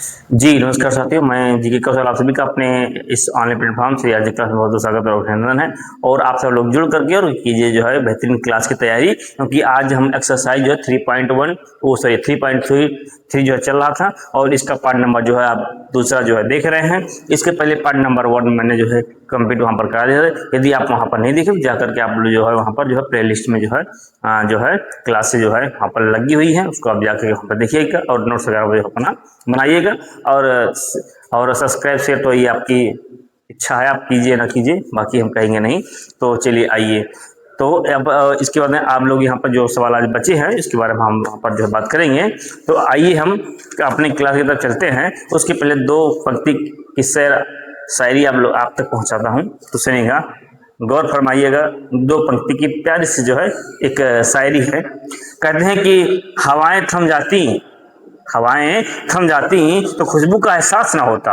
जी, नमस्कार साथियों, मैं जीके कौशल आप सभी का अपने इस ऑनलाइन प्लेटफॉर्म से आज क्लास में बहुत-बहुत स्वागत और अभिनंदन है। और आप सब लोग जुड़ करके और कीजिए जो है बेहतरीन क्लास की तैयारी, क्योंकि आज हम एक्सरसाइज जो है 3.1 3.3 जो है चल रहा था और इसका पार्ट नंबर जो है आप दूसरा जो है देख रहे हैं। इसके पहले पार्ट नंबर 1 मैंने जो है कंप्लीट वहाँ पर करा दिया था। यदि आप वहाँ पर नहीं देखे जाकर के आप जो है वहाँ पर जो है प्ले लिस्ट में जो है क्लासेज जो है वहाँ पर लगी हुई है, उसको आप जाकर वहाँ पर देखिएगा और नोट्स वगैरह अपना बनाइएगा। और सब्सक्राइब शेयर तो ये आपकी इच्छा है, आप कीजिए ना कीजिए, बाकी हम कहेंगे नहीं। तो चलिए आइए, तो अब इसके बाद में आप लोग यहाँ पर जो सवाल आज बचे हैं इसके बारे में हम वहाँ पर जो है बात करेंगे। तो आइए हम अपने क्लास की तरफ चलते हैं। उसके पहले दो पंक्ति की शायरी आप तक पहुँचाता हूँ, तो सुनिएगा, गौर फरमाइएगा। दो पंक्ति की प्यारी सी जो है एक शायरी है। कहते हैं कि हवाएं थम जाती तो खुशबू का एहसास ना होता,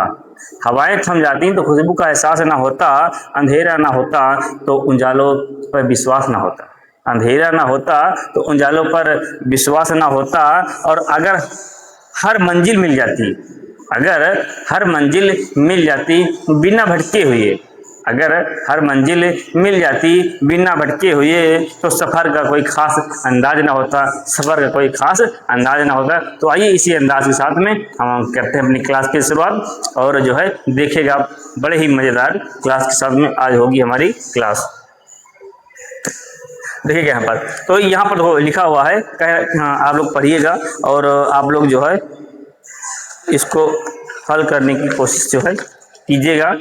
हवाएं थम जाती तो खुशबू का एहसास ना होता, अंधेरा ना होता तो उजालों पर विश्वास ना होता, अंधेरा ना होता तो उजालों पर विश्वास ना होता। और अगर हर मंजिल मिल जाती बिना भटके हुए, अगर हर मंजिल मिल जाती बिना भटके हुए, तो सफ़र का कोई खास अंदाज ना होता। तो आइए इसी अंदाज के साथ में हम करते हैं अपनी क्लास की शुरुआत, और जो है देखिएगा बड़े ही मज़ेदार क्लास के साथ में आज होगी हमारी क्लास। देखिएगा यहाँ पर, तो यहाँ पर वो लिखा हुआ है, आप लोग पढ़िएगा और आप लोग जो है इसको हल करने की कोशिश जो है कीजिएगा।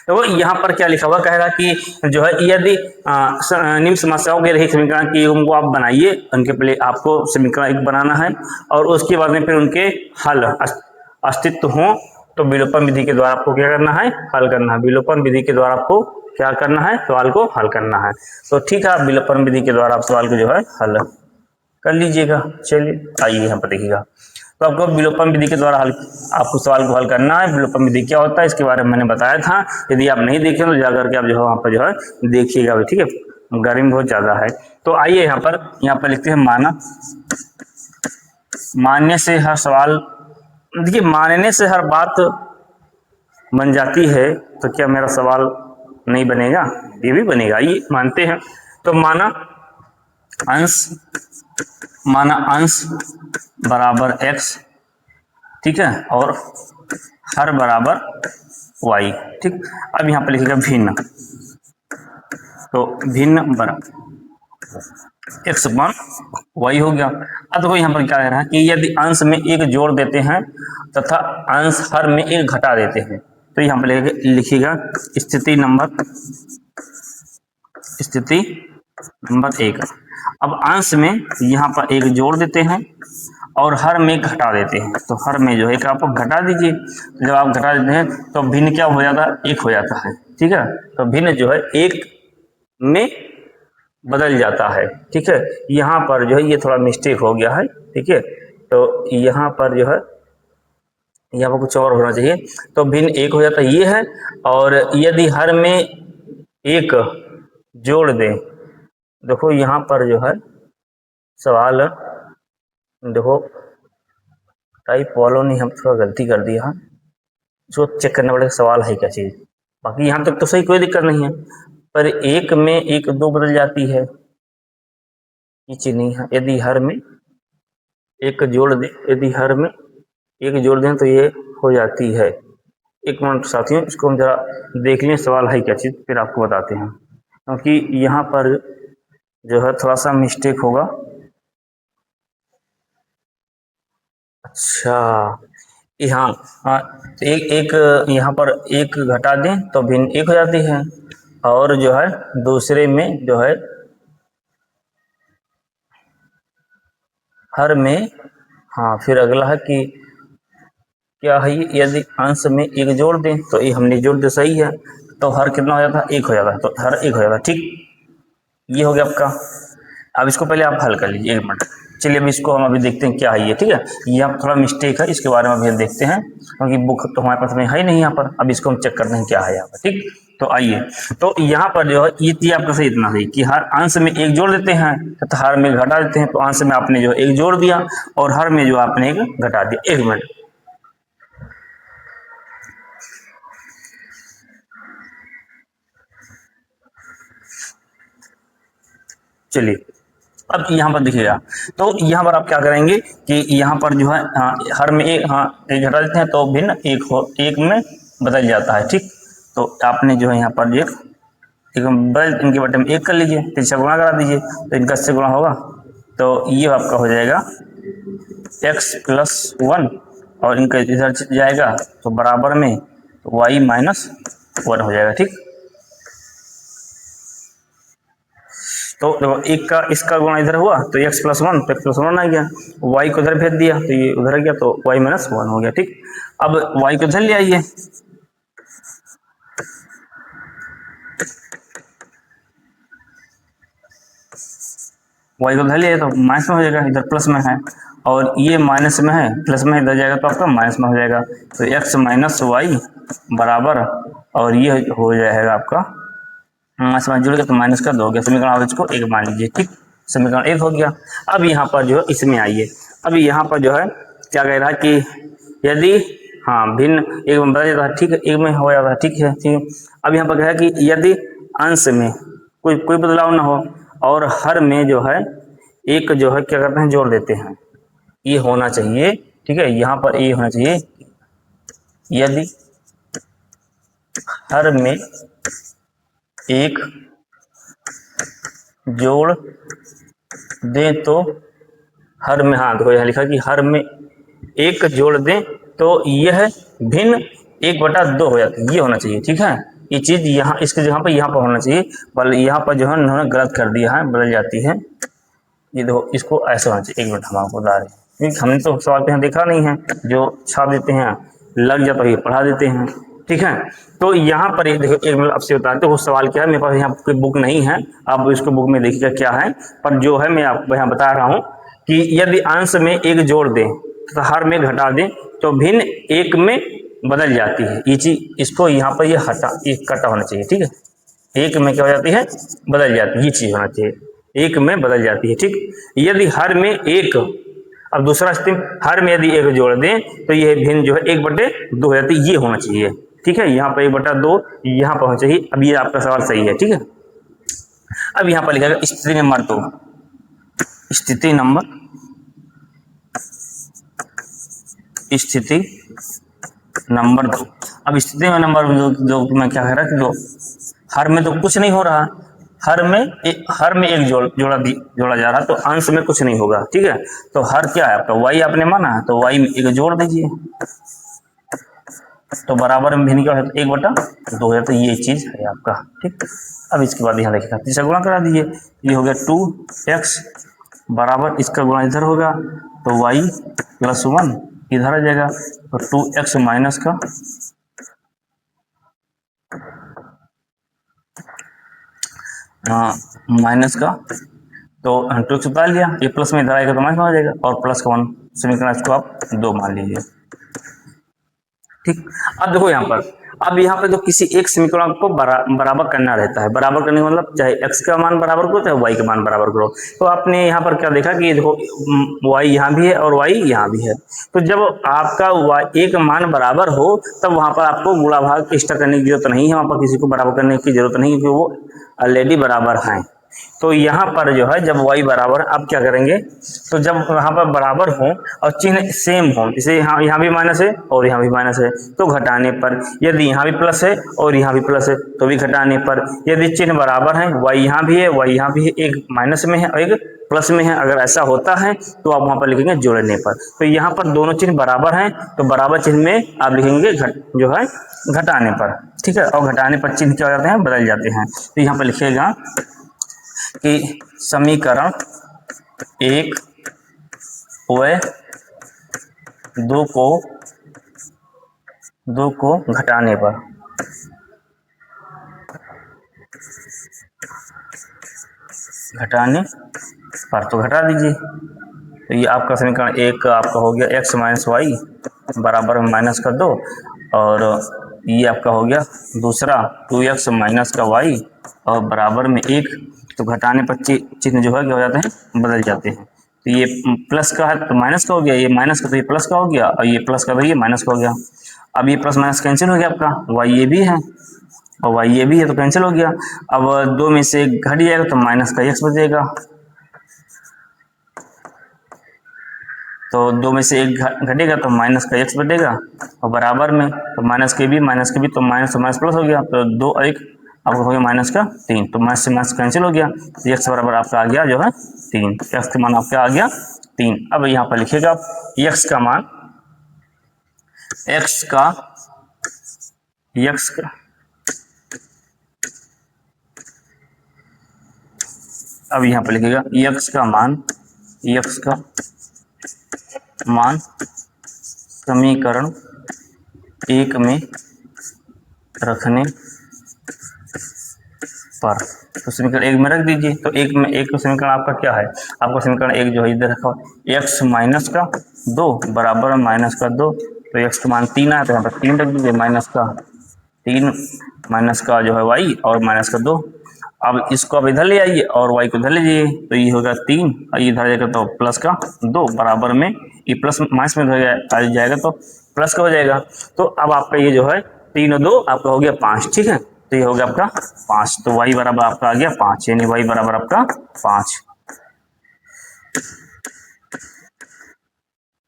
तो यहाँ पर क्या लिखा हुआ, कह रहा कि जो है यदि निम्न समस्याओं के रही समीकरण की उनको आप बनाइए, उनके पहले आपको समीकरण एक बनाना है और उसके बाद में फिर उनके हल अस्तित्व हो तो विलोपन विधि के द्वारा आपको क्या करना है, हल करना है। विलोपन विधि के द्वारा आपको क्या करना है, सवाल को हल करना है। तो ठीक है, विलोपन विधि के द्वारा आप सवाल को जो है हल कर लीजिएगा। चलिए आइए यहाँ पर देखिएगा, तो आपको विलोपन विधि के द्वारा आपको सवाल को हल करना है। विलोपन विधि क्या होता है इसके बारे में मैंने बताया था, यदि आप नहीं देखें तो जाकर के आप जो है वहाँ पर जो है देखिएगा, ठीक है, गर्मी बहुत ज़्यादा है। तो आइए यहाँ पर लिखते हैं मानने से हर सवाल, देखिए मानने से हर बात बन जाती है, तो क्या मेरा सवाल नहीं बनेगा? ये भी बनेगा। आइए मानते हैं, तो माना अंश बराबर x, ठीक है, और हर बराबर y, ठीक। अब यहाँ पर लिखेगा भिन्न, तो भिन्न बराबर x मान y हो गया। अब देखो यहाँ पर क्या कह रहा है कि यदि अंश में एक जोड़ देते हैं तथा अंश हर में एक घटा देते हैं, तो यहाँ पर लिखिएगा स्थिति नंबर 1। अब अंश में यहाँ पर एक जोड़ देते हैं और हर में घटा देते हैं, तो हर में जो है एक आप घटा दीजिए। जब आप घटा देते हैं तो भिन्न क्या हो जाता है, एक हो जाता है, ठीक है। तो भिन्न जो है एक में बदल जाता है, ठीक है। यहाँ पर जो है ये थोड़ा मिस्टेक हो गया है, ठीक है। तो यहाँ पर जो है यहाँ पर कुछ और होना चाहिए, तो भिन्न एक हो जाता है, ये है। और यदि हर में एक जोड़ दें, देखो यहाँ पर जो है सवाल, देखो टाइप वालों ने हम थोड़ा गलती कर दिया है, जो चेक करने वाले सवाल है क्या चीज़। बाकी यहाँ तक तो सही, कोई दिक्कत नहीं है, पर एक में एक दो बदल जाती है, ये चीज़ नहीं है। यदि हर में एक जोड़ दें, तो ये हो जाती है। एक मिनट साथियों, इसको हम जरा देख लें सवाल है क्या चीज़, फिर आपको बताते हैं, क्योंकि यहाँ पर जो है थोड़ा सा मिस्टेक होगा। अच्छा, यहाँ एक यहाँ पर एक घटा दें तो भिन्न एक हो जाती है, और जो है दूसरे में जो है हर में, हाँ, फिर अगला है कि क्या है, यदि अंश में एक जोड़ दें, तो ये हमने जोड़ दे, सही है, तो हर कितना हो जाता है, एक हो जाता है, तो हर एक हो जाता है, ठीक। ये हो गया आपका। अब इसको पहले आप हल कर लीजिए, 1 मिनट। चलिए अब इसको हम अभी देखते हैं क्या है ये, ठीक है। ये थोड़ा मिस्टेक है, इसके बारे में अभी देखते हैं, क्योंकि बुक तो हमारे पास में है नहीं यहाँ पर। अब इसको हम चेक करते हैं क्या है यहाँ पर, ठीक। तो आइए, तो यहाँ पर जो है ये आपका सही, इतना सही कि हर अंश में एक जोड़ देते हैं तथा हर में घटा देते हैं। तो अंश में आपने जो एक जोड़ दिया और हर में जो आपने एक घटा दिया। 1 मिनट, चलिए अब यहाँ पर दिखेगा, तो यहाँ पर आप क्या करेंगे कि यहाँ पर जो है हर में एक, एक घटा देते हैं तो भिन्न एक में बदल जाता है। ठीक, तो आपने जो है यहाँ पर एक बदल इनके बटे में एक कर लीजिए, तो इससे गुणा करा दीजिए, तो इनका इससे गुणा होगा, तो ये आपका हो जाएगा x+1 और इनका इधर जाएगा तो बराबर में y-1 हो जाएगा। ठीक, तो देखो एक का इसका गुणा इधर हुआ तो x+1 तो x+1 आ गया, y को इधर भेज दिया तो ये उधर गया तो y-1 हो गया। ठीक, अब y को इधर ले आइए, y को इधर ले आइए तो माइनस में हो जाएगा, इधर प्लस में है और ये माइनस में है, प्लस में इधर जाएगा तो आपका माइनस में हो जाएगा, तो x-y बराबर और ये हो जाएगा आपका माइनस में जुड़ गया तो माइनस का 2 हो गया। समीकरण आप इसको 1 मान लीजिए। ठीक, समीकरण 1 हो गया। अब यहाँ पर जो है इसमें आइए, अब यहाँ पर जो है क्या कह रहा है कि यदि भिन्न एक में बदल जाता है, ठीक है, एक में हो जाता है, ठीक है, ठीक है। अब यहाँ पर कह रहा है कि यदि अंश में कोई बदलाव ना हो और हर में जो है एक जो है क्या करते हैं जोड़ देते हैं, ये होना चाहिए। ठीक है, यहाँ पर ये होना चाहिए यदि हर में एक जोड़ दें तो हर में, देखो यहाँ लिखा कि हर में एक जोड़ दें तो यह भिन्न 1/2 हो जाती है, ये होना चाहिए। ठीक है, ये चीज यहाँ इसके जगह पर यहाँ पर होना चाहिए, पर यहाँ पर जो है उन्होंने गलत कर दिया है, बदल जाती है। ये देखो इसको ऐसे होना चाहिए। 1 मिनट हम आपको बता रहे हैं, क्योंकि हमने तो सवाल पे यहाँ देखा नहीं है, जो छाप देते हैं लग जाता है ये पढ़ा देते हैं। ठीक है, तो यहाँ पर देखो 1 मिनट आपसे बताते हो सवाल क्या है, मेरे पास यहाँ कोई बुक नहीं है, आप इसको बुक में देखिएगा क्या है, पर जो है मैं आपको यहाँ बता रहा हूँ कि यदि अंश में एक जोड़ दें तो हर में घटा दें तो भिन्न एक में बदल जाती है। ये चीज इसको यहाँ पर ये कटा होना चाहिए। ठीक है, एक में क्या हो जाती है, बदल जाती है, ये चीज होना चाहिए, एक में बदल जाती है। ठीक, यदि हर में एक, अब दूसरा स्थिति हर में यदि एक जोड़ दें तो यह भिन्न जो है 1/2 हो जाती है, ये होना चाहिए। ठीक है, यहाँ पर 1/2 यहाँ पर होना चाहिए। अब ये आपका सवाल सही है। ठीक है, अब यहाँ पर लिखा गया स्थिति नंबर 2, स्थिति नंबर 2। अब स्थिति में नंबर जो मैं क्या कह रहा कि जो हर में तो कुछ नहीं हो रहा, हर में एक जोड़ा जा रहा, तो अंश में कुछ नहीं होगा। ठीक है, तो हर क्या है आपका y आपने माना है, तो y में एक जोड़ दीजिए तो बराबर में भिन्न क्या है 1/2 है, तो ये चीज है आपका। ठीक, अब इसके बाद यहाँ देखिएगा तीसरा गुणा करा दीजिए, ये हो गया 2x बराबर इसका गुणा इधर होगा तो y+1 इधर आ जाएगा, तो 2x माइनस का तो 2x उतार लिया, ये प्लस में इधर आएगा तो माइनस में आ जाएगा और प्लस का 1 समीकरण इसको आप 2 मान लीजिए। ठीक, अब देखो यहाँ पर जो किसी एक समीकरण को बराबर करना रहता है, बराबर करने का मतलब चाहे x का मान बराबर करो चाहे y का मान बराबर करो, तो आपने यहाँ पर क्या देखा कि देखो y यहाँ भी है और y यहाँ भी है, तो जब आपका y एक मान बराबर हो तब वहां पर आपको गुणा भाग एक्स्ट्रा करने की जरूरत नहीं है, वहां पर किसी को बराबर करने की जरूरत नहीं है क्योंकि वो ऑलरेडी बराबर हैं। तो यहाँ पर जो है जब y बराबर, आप क्या करेंगे, तो जब वहां पर बराबर हो और चिन्ह सेम हो, जैसे यहाँ भी माइनस है और यहाँ भी माइनस है तो घटाने पर, यदि यहाँ भी प्लस है और यहाँ भी प्लस है तो भी घटाने पर, यदि चिन्ह बराबर है y यहाँ भी है y यहाँ भी है, एक माइनस में है और एक प्लस में है, अगर ऐसा होता है तो आप वहां पर लिखेंगे जोड़ने पर। तो यहाँ पर दोनों चिन्ह बराबर हैं तो बराबर चिन्ह में आप लिखेंगे जो है घटाने पर। ठीक है, और घटाने पर चिन्ह क्या हो जाते हैं, बदल जाते हैं। तो यहाँ पर लिखिएगा कि समीकरण 1 व 2 को घटाने पर तो घटा दीजिए, तो ये आपका समीकरण 1 आपका हो गया x माइनस वाई बराबर में माइनस का 2 और ये आपका हो गया दूसरा 2x माइनस का y और बराबर में 1, तो घटाने पर चिन्ह जो है क्या हो जाते हैं, बदल जाते हैं। तो ये प्लस का है तो माइनस का हो गया, ये माइनस का तो ये प्लस का हो गया और ये प्लस का तो ये माइनस का हो गया। अब ये प्लस माइनस कैंसिल हो गया आपका, y ये भी है और वाई ये भी है तो कैंसिल हो गया। अब 2 में से 1 घट जाएगा तो माइनस का एक्स बचेगा, तो 2 में से 1 घटेगा तो माइनस का एक्स बचेगा, और बराबर में तो माइनस के भी तो माइनस प्लस हो गया, तो 2 और 1 आपको हो गया माइनस का 3, तो माइनस से माइनस कैंसिल हो गया, तो एक्स बराबर आपका आ गया जो है 3, एक्स का मान आपका आ गया 3। अब यहाँ पर लिखिएगा आप एक्स का मान, एक्स का अब यहाँ पर लिखिएगा एक्स का मान समीकरण 1 में रखने पर, तो समीकरण 1 में रख दीजिए। तो 1 में 1 समीकरण आपका क्या है, आपका समीकरण 1 जो है इधर रखा एक्स माइनस का 2 बराबर माइनस का 2, तो एक्स का मान 3 आया तो यहाँ पर 3 रख दीजिए, माइनस का 3 माइनस का जो है वाई और माइनस का 2। अब इसको अब इधर ले आइए और वाई को इधर ले जाइए, तो ये होगा 3 और ये इधर जाएगा तो प्लस का 2 बराबर में, ये प्लस माइनस में आ जाएगा तो प्लस का हो जाएगा। तो अब आपका ये जो है 3 और 2 आपका हो गया 5, ठीक है, तो ये हो गया आपका 5, तो वाई बराबर आपका आ गया 5, यानी वाई बराबर आपका 5,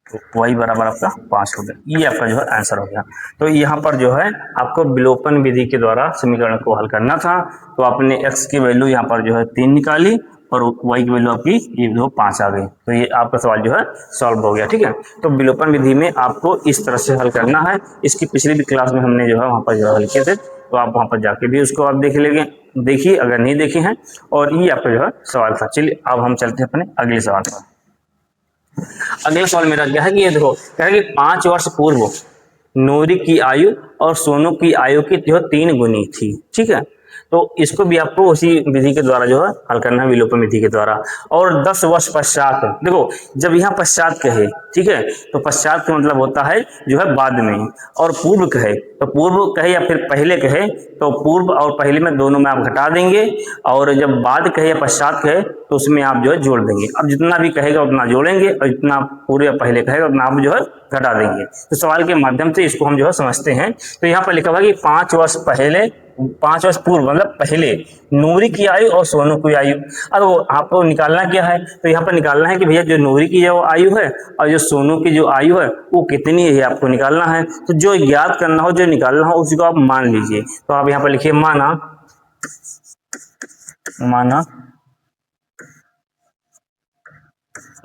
तो वाई बराबर आपका 5 हो गया। ये आपका जो है आंसर हो गया। तो यहाँ पर जो है आपको विलोपन विधि के द्वारा समीकरण को हल करना था, तो आपने x की वैल्यू यहाँ पर जो है 3 निकाली और y की वैल्यू आपकी ये जो 5 आ गई, तो ये आपका सवाल जो है सॉल्व हो गया, ठीक है। तो विलोपन विधि में आपको इस तरह से हल करना है। इसकी पिछली भी क्लास में हमने जो है वहाँ पर जो हल किए थे, तो आप वहाँ पर जाके भी उसको आप देखिए अगर नहीं देखे हैं, और ये आपका जो है सवाल था। चलिए अब हम चलते हैं अपने अगले सवाल पर। अगला सवाल मेरा क्या है कि ये देखो क्या है कि 5 वर्ष पूर्व नूरी की आयु और सोनू की आयु की जो 3 गुनी थी, ठीक है। तो इसको भी आपको उसी विधि के द्वारा जो है हल करना है, विलोपन विधि के द्वारा। और 10 वर्ष पश्चात, देखो जब यहाँ पश्चात कहे, ठीक है, तो पश्चात का मतलब होता है जो है बाद में, और पूर्व कहे तो पूर्व कहे या फिर पहले कहे तो पूर्व और पहले में दोनों में आप घटा देंगे, और जब बाद कहे या पश्चात कहे तो उसमें आप जो है जोड़ देंगे। अब जितना भी कहेगा उतना जोड़ेंगे और जितना पूर्व या पहले कहेगा उतना आप जो है घटा देंगे। तो सवाल के माध्यम से इसको हम जो है समझते हैं। तो यहाँ पर लिखा हुआ कि 5 वर्ष पूर्व मतलब पहले नूरी की आयु और सोनू की आयु। अब आपको निकालना क्या है, तो यहाँ पर निकालना है कि भैया जो नूरी की जो आयु है और जो सोनू की जो आयु है वो कितनी है, आपको निकालना है। तो जो याद करना हो, जो निकालना हो उसको आप मान लीजिए। तो आप यहाँ पर लिखिए माना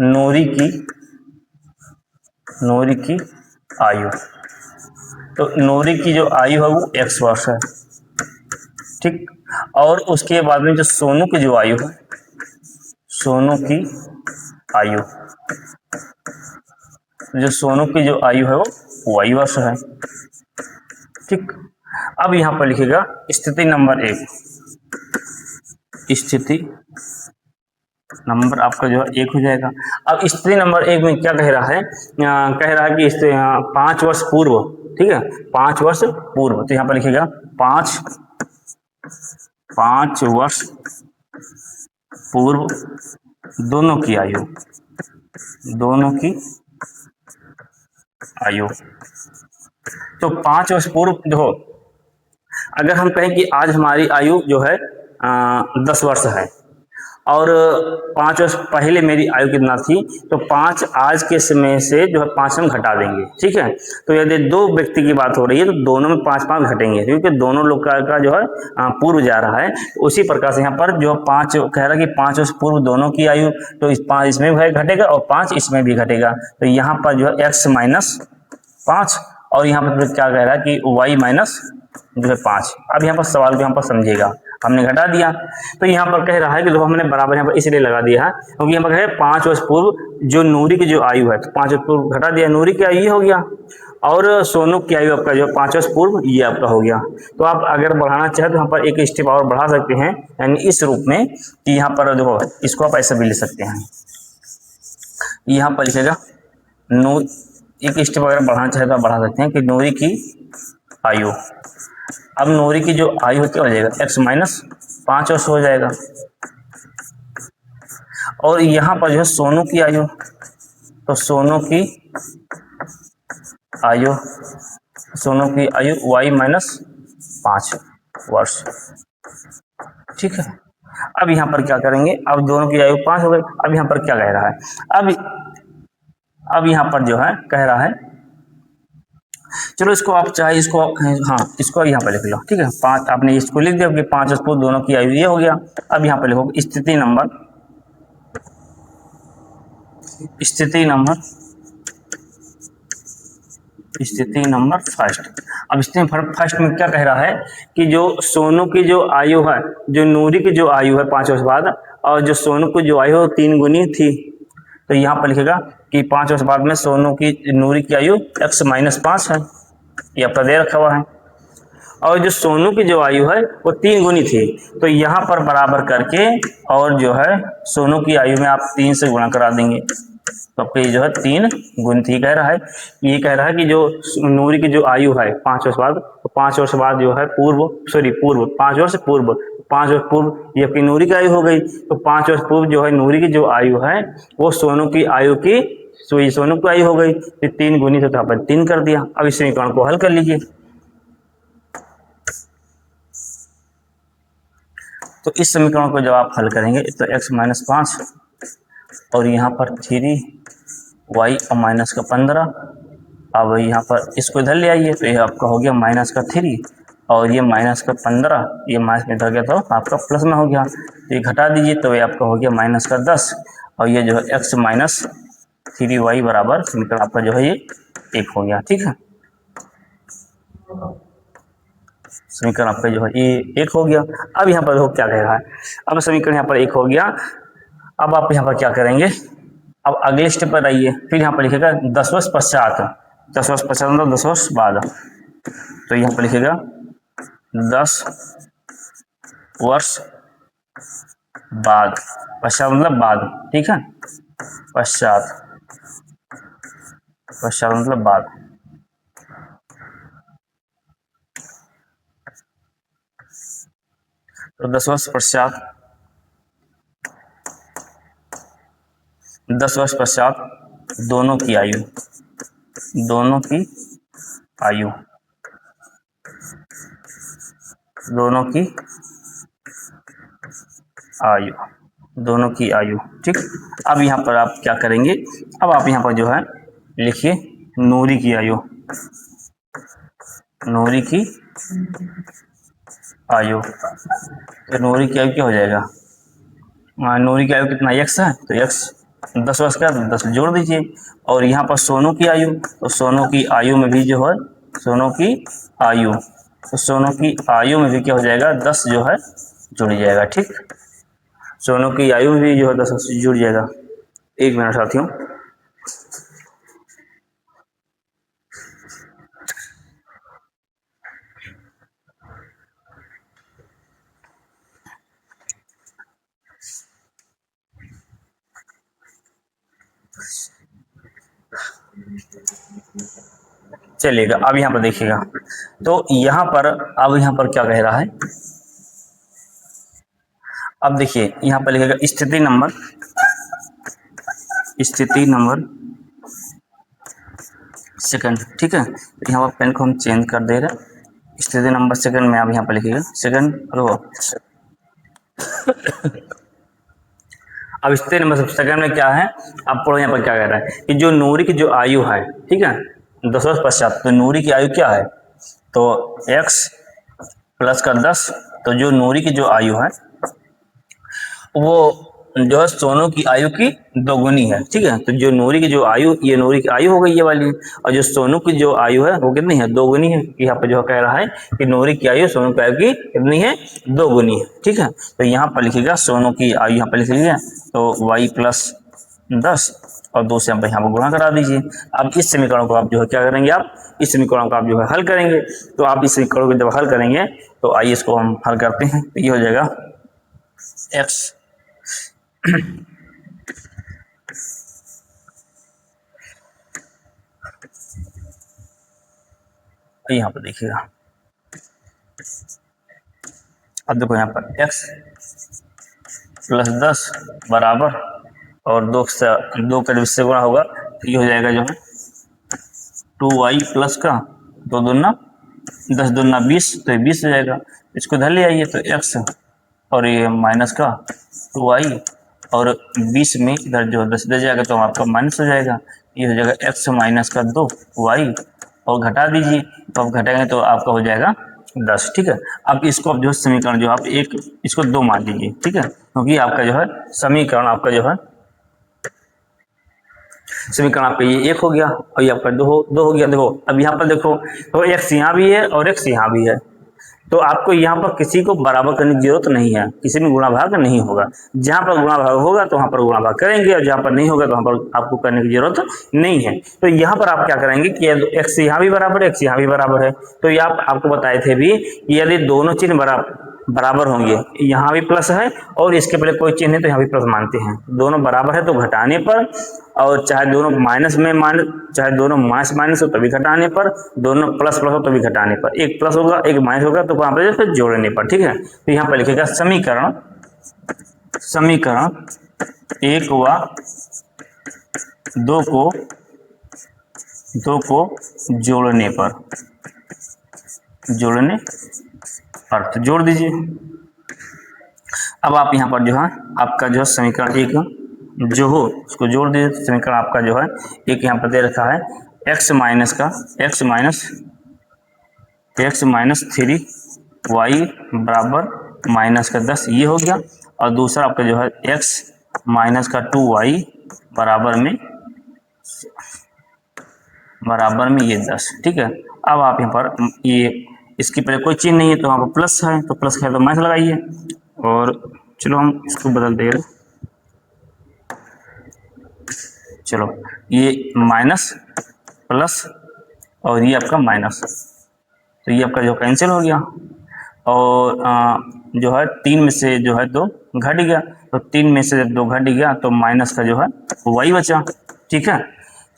नूरी की आयु, तो नूरी की जो आयु है वो x वर्ष है, ठीक। और उसके बाद में जो सोनू की जो आयु है, सोनू की जो आयु है वो y वर्ष है, ठीक। अब यहां पर लिखिएगा स्थिति नंबर 1, स्थिति नंबर आपका जो है 1 हो जाएगा। अब स्थिति नंबर 1 में क्या कह रहा है, कह रहा है कि 5 वर्ष पूर्व, ठीक है, 5 वर्ष पूर्व, तो यहाँ पर लिखिएगा 5 वर्ष पूर्व दोनों की आयु, तो 5 वर्ष पूर्व देखो, अगर हम कहें कि आज हमारी आयु जो है 10 वर्ष है और 5 वर्ष पहले मेरी आयु कितना थी, तो 5 आज के समय से जो है 5 हम घटा देंगे, ठीक है। तो यदि 2 व्यक्ति की बात हो रही है तो दोनों में 5-5 घटेंगे, क्योंकि दोनों लोग का जो है पूर्व जा रहा है। उसी प्रकार से यहाँ पर जो 5 कह रहा है कि 5 वर्ष पूर्व दोनों की आयु, तो 5 इसमें भी घटेगा और 5 इसमें भी घटेगा, तो यहाँ पर जो है x माइनस 5, और यहाँ पर क्या कह रहा है कि y माइनस जो है 5। अब यहाँ पर सवाल को यहाँ पर समझिएगा, हमने घटा दिया, तो यहाँ पर कह रहा है कि जो हमने बराबर यहाँ पर इसलिए लगा दिया है क्योंकि यहाँ पर है 5 वर्ष पूर्व जो नूरी की जो आयु है, तो 5 वर्ष पूर्व घटा दिया, नूरी की आयु ये हो गया, और सोनू की आयु आपका जो 5 वर्ष पूर्व ये आपका हो गया। तो आप अगर बढ़ाना चाहे तो यहाँ पर एक स्टेप और बढ़ा सकते हैं, यानी इस रूप में कि यहाँ पर देखो इसको आप ऐसा भी ले सकते हैं, यहाँ पर लिखेगा एक स्टेप अगर बढ़ाना चाहे तो आप बढ़ा सकते हैं कि नूरी की आयु, अब नूरी की जो आयु क्या हो जाएगा x माइनस 5 वर्ष हो जाएगा, और यहाँ पर जो है सोनू की आयु, तो सोनू की आयु y माइनस 5, वर्ष। ठीक है, अब यहाँ पर क्या करेंगे, अब दोनों की आयु 5 हो गई। अब यहाँ पर क्या कह रहा है, अब यहाँ पर जो है कह रहा है, चलो इसको आप चाहे इसको, हाँ इसको यहाँ पर लिख लो। ठीक है, 5 आपने इसको लिख दिया कि 5 वर्ष पूर्व दोनों की आयु ये हो गया। अब यहाँ पर लिखो स्थिति नंबर फर्स्ट। अब स्थिति फर्स्ट में क्या कह रहा है कि जो सोनू की जो आयु है, जो नूरी की जो आयु है 5 वर्ष बाद, और जो सोनू की जो आयु है 3 गुनी थी। तो यहाँ पर लिखेगा कि 5 वर्ष बाद में सोनू की नूरी की आयु x-5 है, ये आपका दे रखा हुआ है। और जो सोनू की जो आयु है वो 3 गुनी थी, तो यहाँ पर बराबर करके और जो है सोनू की आयु में आप 3 से गुणा करा देंगे, तो आपके जो है 3 गुनी थी। कह रहा है, ये कह रहा है कि जो नूरी की जो आयु है 5 वर्ष बाद, तो 5 वर्ष बाद जो है पूर्व 5 वर्ष पूर्व, 5 वर्ष पूर्व ये अपनी नूरी की आयु हो गई। तो 5 वर्ष पूर्व जो है नूरी की जो आयु है वो सोनू की आयु की, सोनू की आयु हो गई। फिर 3 गुनी, तो यहाँ पर 3 कर दिया। अब इस समीकरण को हल कर लीजिए। तो इस समीकरण को जब आप हल करेंगे तो x-5 और यहाँ पर 3y और माइनस का 15। अब यहाँ पर इसको इधर ले आइए, तो ये आपका हो गया -3 और ये -15, ये माइनस में इधर गया तो आपका प्लस में हो गया। तो ये घटा दीजिए, तो ये आपका हो गया -10 और ये जो है x-3y बराबर समीकरण आपका जो है ये 1 हो गया। ठीक है, समीकरण आपका जो है ये 1 हो गया। अब यहाँ पर देखो क्या कह रहा है, अब समीकरण यहाँ पर 1 हो गया। अब आप यहाँ पर क्या करेंगे, अब अगले स्टेप पर आइए। फिर यहाँ पर लिखेगा 10 वर्ष पश्चात, 10 वर्ष पश्चात मतलब 10 वर्ष बाद। तो यहाँ पर लिखेगा 10 वर्ष बाद, पश्चात मतलब बाद। ठीक है, पश्चात मतलब बाद। तो 10 वर्ष पश्चात, 10 वर्ष पश्चात दोनों की आयु, दोनों की आयु, दोनों की आयु, दोनों की आयु। ठीक, अब यहाँ पर आप क्या करेंगे, अब आप यहाँ पर जो है लिखिए नूरी की आयु, नूरी की आयु। तो नूरी की आयु क्या हो जाएगा, नूरी की आयु कितना x है, तो x 10 वर्ष का, तो 10 जोड़ दीजिए। और यहाँ पर सोनू की आयु, तो सोनू की आयु में भी जो है, सोनू की आयु, तो सोनू की आयु में भी क्या हो जाएगा, 10 जो है जुड़ जाएगा। ठीक, सोनू की आयु में भी जो है 10 जुड़ जाएगा। 1 मिनट साथियों, चलिएगा। अब यहाँ पर देखिएगा, तो यहाँ पर अब यहाँ पर क्या कह रहा है, अब देखिए यहाँ पर लिखेगा स्थिति नंबर सेकंड। ठीक है, यहाँ पर पेन को हम चेंज कर दे रहे हैं, स्थिति नंबर सेकंड में आप यहाँ पर लिखिएगा सेकंड रो। अब स्थिति नंबर सेकंड में क्या है, आप पढ़ो यहाँ पर क्या कह रहा है कि जो नूरी की जो आयु है, ठीक है 10 वर्ष पश्चात, तो नूरी की आयु क्या है, तो x प्लस का 10, तो जो नूरी की जो आयु है वो जो है सोनू की आयु की दोगुनी है। ठीक है, तो जो नूरी की जो आयु, ये नूरी की आयु हो गई ये वाली, और जो सोनू की जो आयु है वो कितनी है, दोगुनी है। यहाँ पे जो कह रहा है कि नूरी की आयु सोनू की आयु की कितनी है, दोगुनी है। ठीक है, तो यहाँ पर लिखिएगा सोनू की आयु, यहाँ पर लिख लीजिए तो y प्लस 10 और 2 से यहाँ पर गुणा करा दीजिए। अब इस समीकरण को आप जो है क्या करेंगे, आप इस समीकरण को आप जो है हल करेंगे। तो आप इस समीकरण को जब हल करेंगे तो आइए इसको हम हल करते हैं। तो ये हो जाएगा x यहाँ पर देखिएगा, अब देखो यहाँ पर x प्लस 10 बराबर और 2 करीब से गुणा होगा, तो ये हो जाएगा जो है 2y प्लस का 2 दूना 10 दूना 20, तो 20 हो जाएगा। इसको इधर ले आइए तो x और ये माइनस का 2y और 20 में इधर जो 10 दे जाएगा तो आपका माइनस हो जाएगा, ये हो जाएगा x माइनस का 2y और घटा दीजिए, तो आप घटाएंगे तो आपका हो जाएगा 10। ठीक है, अब इसको आप जो समीकरण जो आप एक इसको 2 मान लीजिए। ठीक है, क्योंकि आपका जो है समीकरण आपका जो है समीकरण आपका ये 1 हो गया और ये आपका 2 हो गया। देखो अब यहाँ पर देखो तो x यहाँ भी है और x यहाँ भी है, तो आपको यहाँ पर किसी को बराबर करने की जरूरत नहीं है, किसी में गुणा भाग नहीं होगा। जहाँ पर गुणा भाग होगा तो वहाँ पर गुणा भाग करेंगे और जहाँ पर नहीं होगा तो वहाँ पर आपको करने की जरूरत नहीं है। तो यहाँ पर आप क्या करेंगे कि x यहाँ भी बराबर है, x यहाँ भी बराबर है, तो ये आपको बताए थे भी कि यदि दोनों चिन्ह बराबर होंगे, यहाँ भी प्लस है और इसके पहले कोई चिन्ह है तो यहाँ भी प्लस मानते हैं, दोनों बराबर है तो घटाने पर, और चाहे दोनों माइनस में चाहे दोनों माइनस माइनस हो तभी घटाने पर, दोनों प्लस प्लस हो तभी घटाने पर, एक प्लस होगा एक माइनस होगा तो वहां पर फिर जोड़ने पर। ठीक है, तो यहाँ पर लिखेगा समीकरण 1 व 2 को जोड़ने पर तो जोड़ दीजिए। अब आप यहाँ पर जो है आपका जो है समीकरण 1 जो हो उसको जोड़ दीजिए, तो समीकरण आपका जो है एक यहाँ पर दे रखा है x माइनस 3y बराबर माइनस का 10, ये हो गया। और दूसरा आपका जो है x माइनस का 2y बराबर में ये 10। ठीक है, अब आप यहाँ पर ये इसके पहले कोई चिन्ह नहीं है तो वहाँ पर प्लस है, तो प्लस है तो माइनस लगाइए, और चलो हम इसको बदल देंगे। चलो ये माइनस प्लस और ये आपका माइनस, तो ये आपका जो कैंसिल हो गया, और जो है 3 में से जो है 2 घट गया, तो 3 में से जब 2 घट गया तो माइनस का जो है y बचा। ठीक है,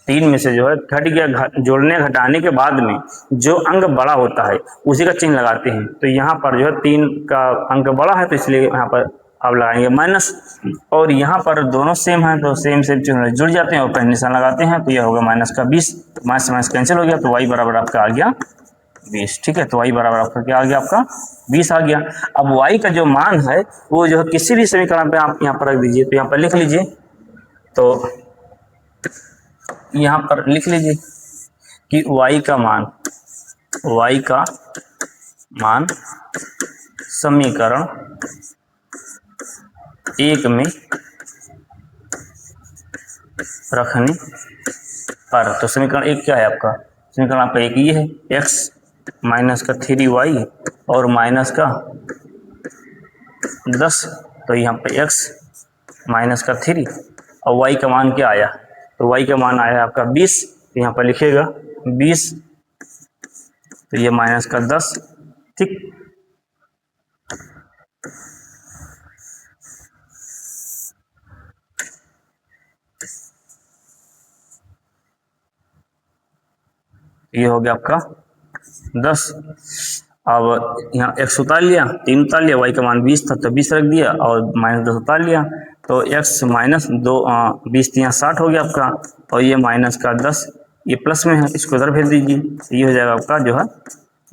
3 में से जो है घट गया, जोड़ने घटाने के बाद में जो अंक बड़ा होता है उसी का चिन्ह लगाते हैं, तो यहाँ पर जो है 3 का अंक बड़ा है तो इसलिए यहाँ पर आप लगाएंगे माइनस, और यहाँ पर दोनों सेम है तो सेम चिन्ह जुड़ जाते हैं और पहले निशान लगाते हैं, तो यह होगा माइनस का 20, माइनस माइनस कैंसिल हो गया तो y बराबर आपका आ गया 20। ठीक है, तो y बराबर आपका क्या आ गया, आपका 20 आ गया। अब y का जो मान है वो जो है किसी भी समीकरण पे आप यहाँ पर रख दीजिए, तो यहाँ पर लिख लीजिए, तो यहाँ पर लिख लीजिए कि y का मान समीकरण 1 में रखने पर, तो समीकरण 1 क्या है आपका, समीकरण आपका 1 ये है x माइनस का 3y और माइनस का 10, तो यहाँ पे x माइनस का 3 और y का मान क्या आया, तो y का मान आया आपका 20, तो यहाँ पर लिखेगा 20, तो ये माइनस का 10। ठीक, ये हो गया आपका 10। अब यहाँ x उतार लिया, 3 उतार लिया, y का मान 20 था तो 20 रख दिया और माइनस 10 उतार लिया, तो x माइनस 20 यहाँ 60 हो गया आपका, और ये माइनस का 10 ये प्लस में है, इसको इधर भेज दीजिए, तो ये हो जाएगा आपका जो है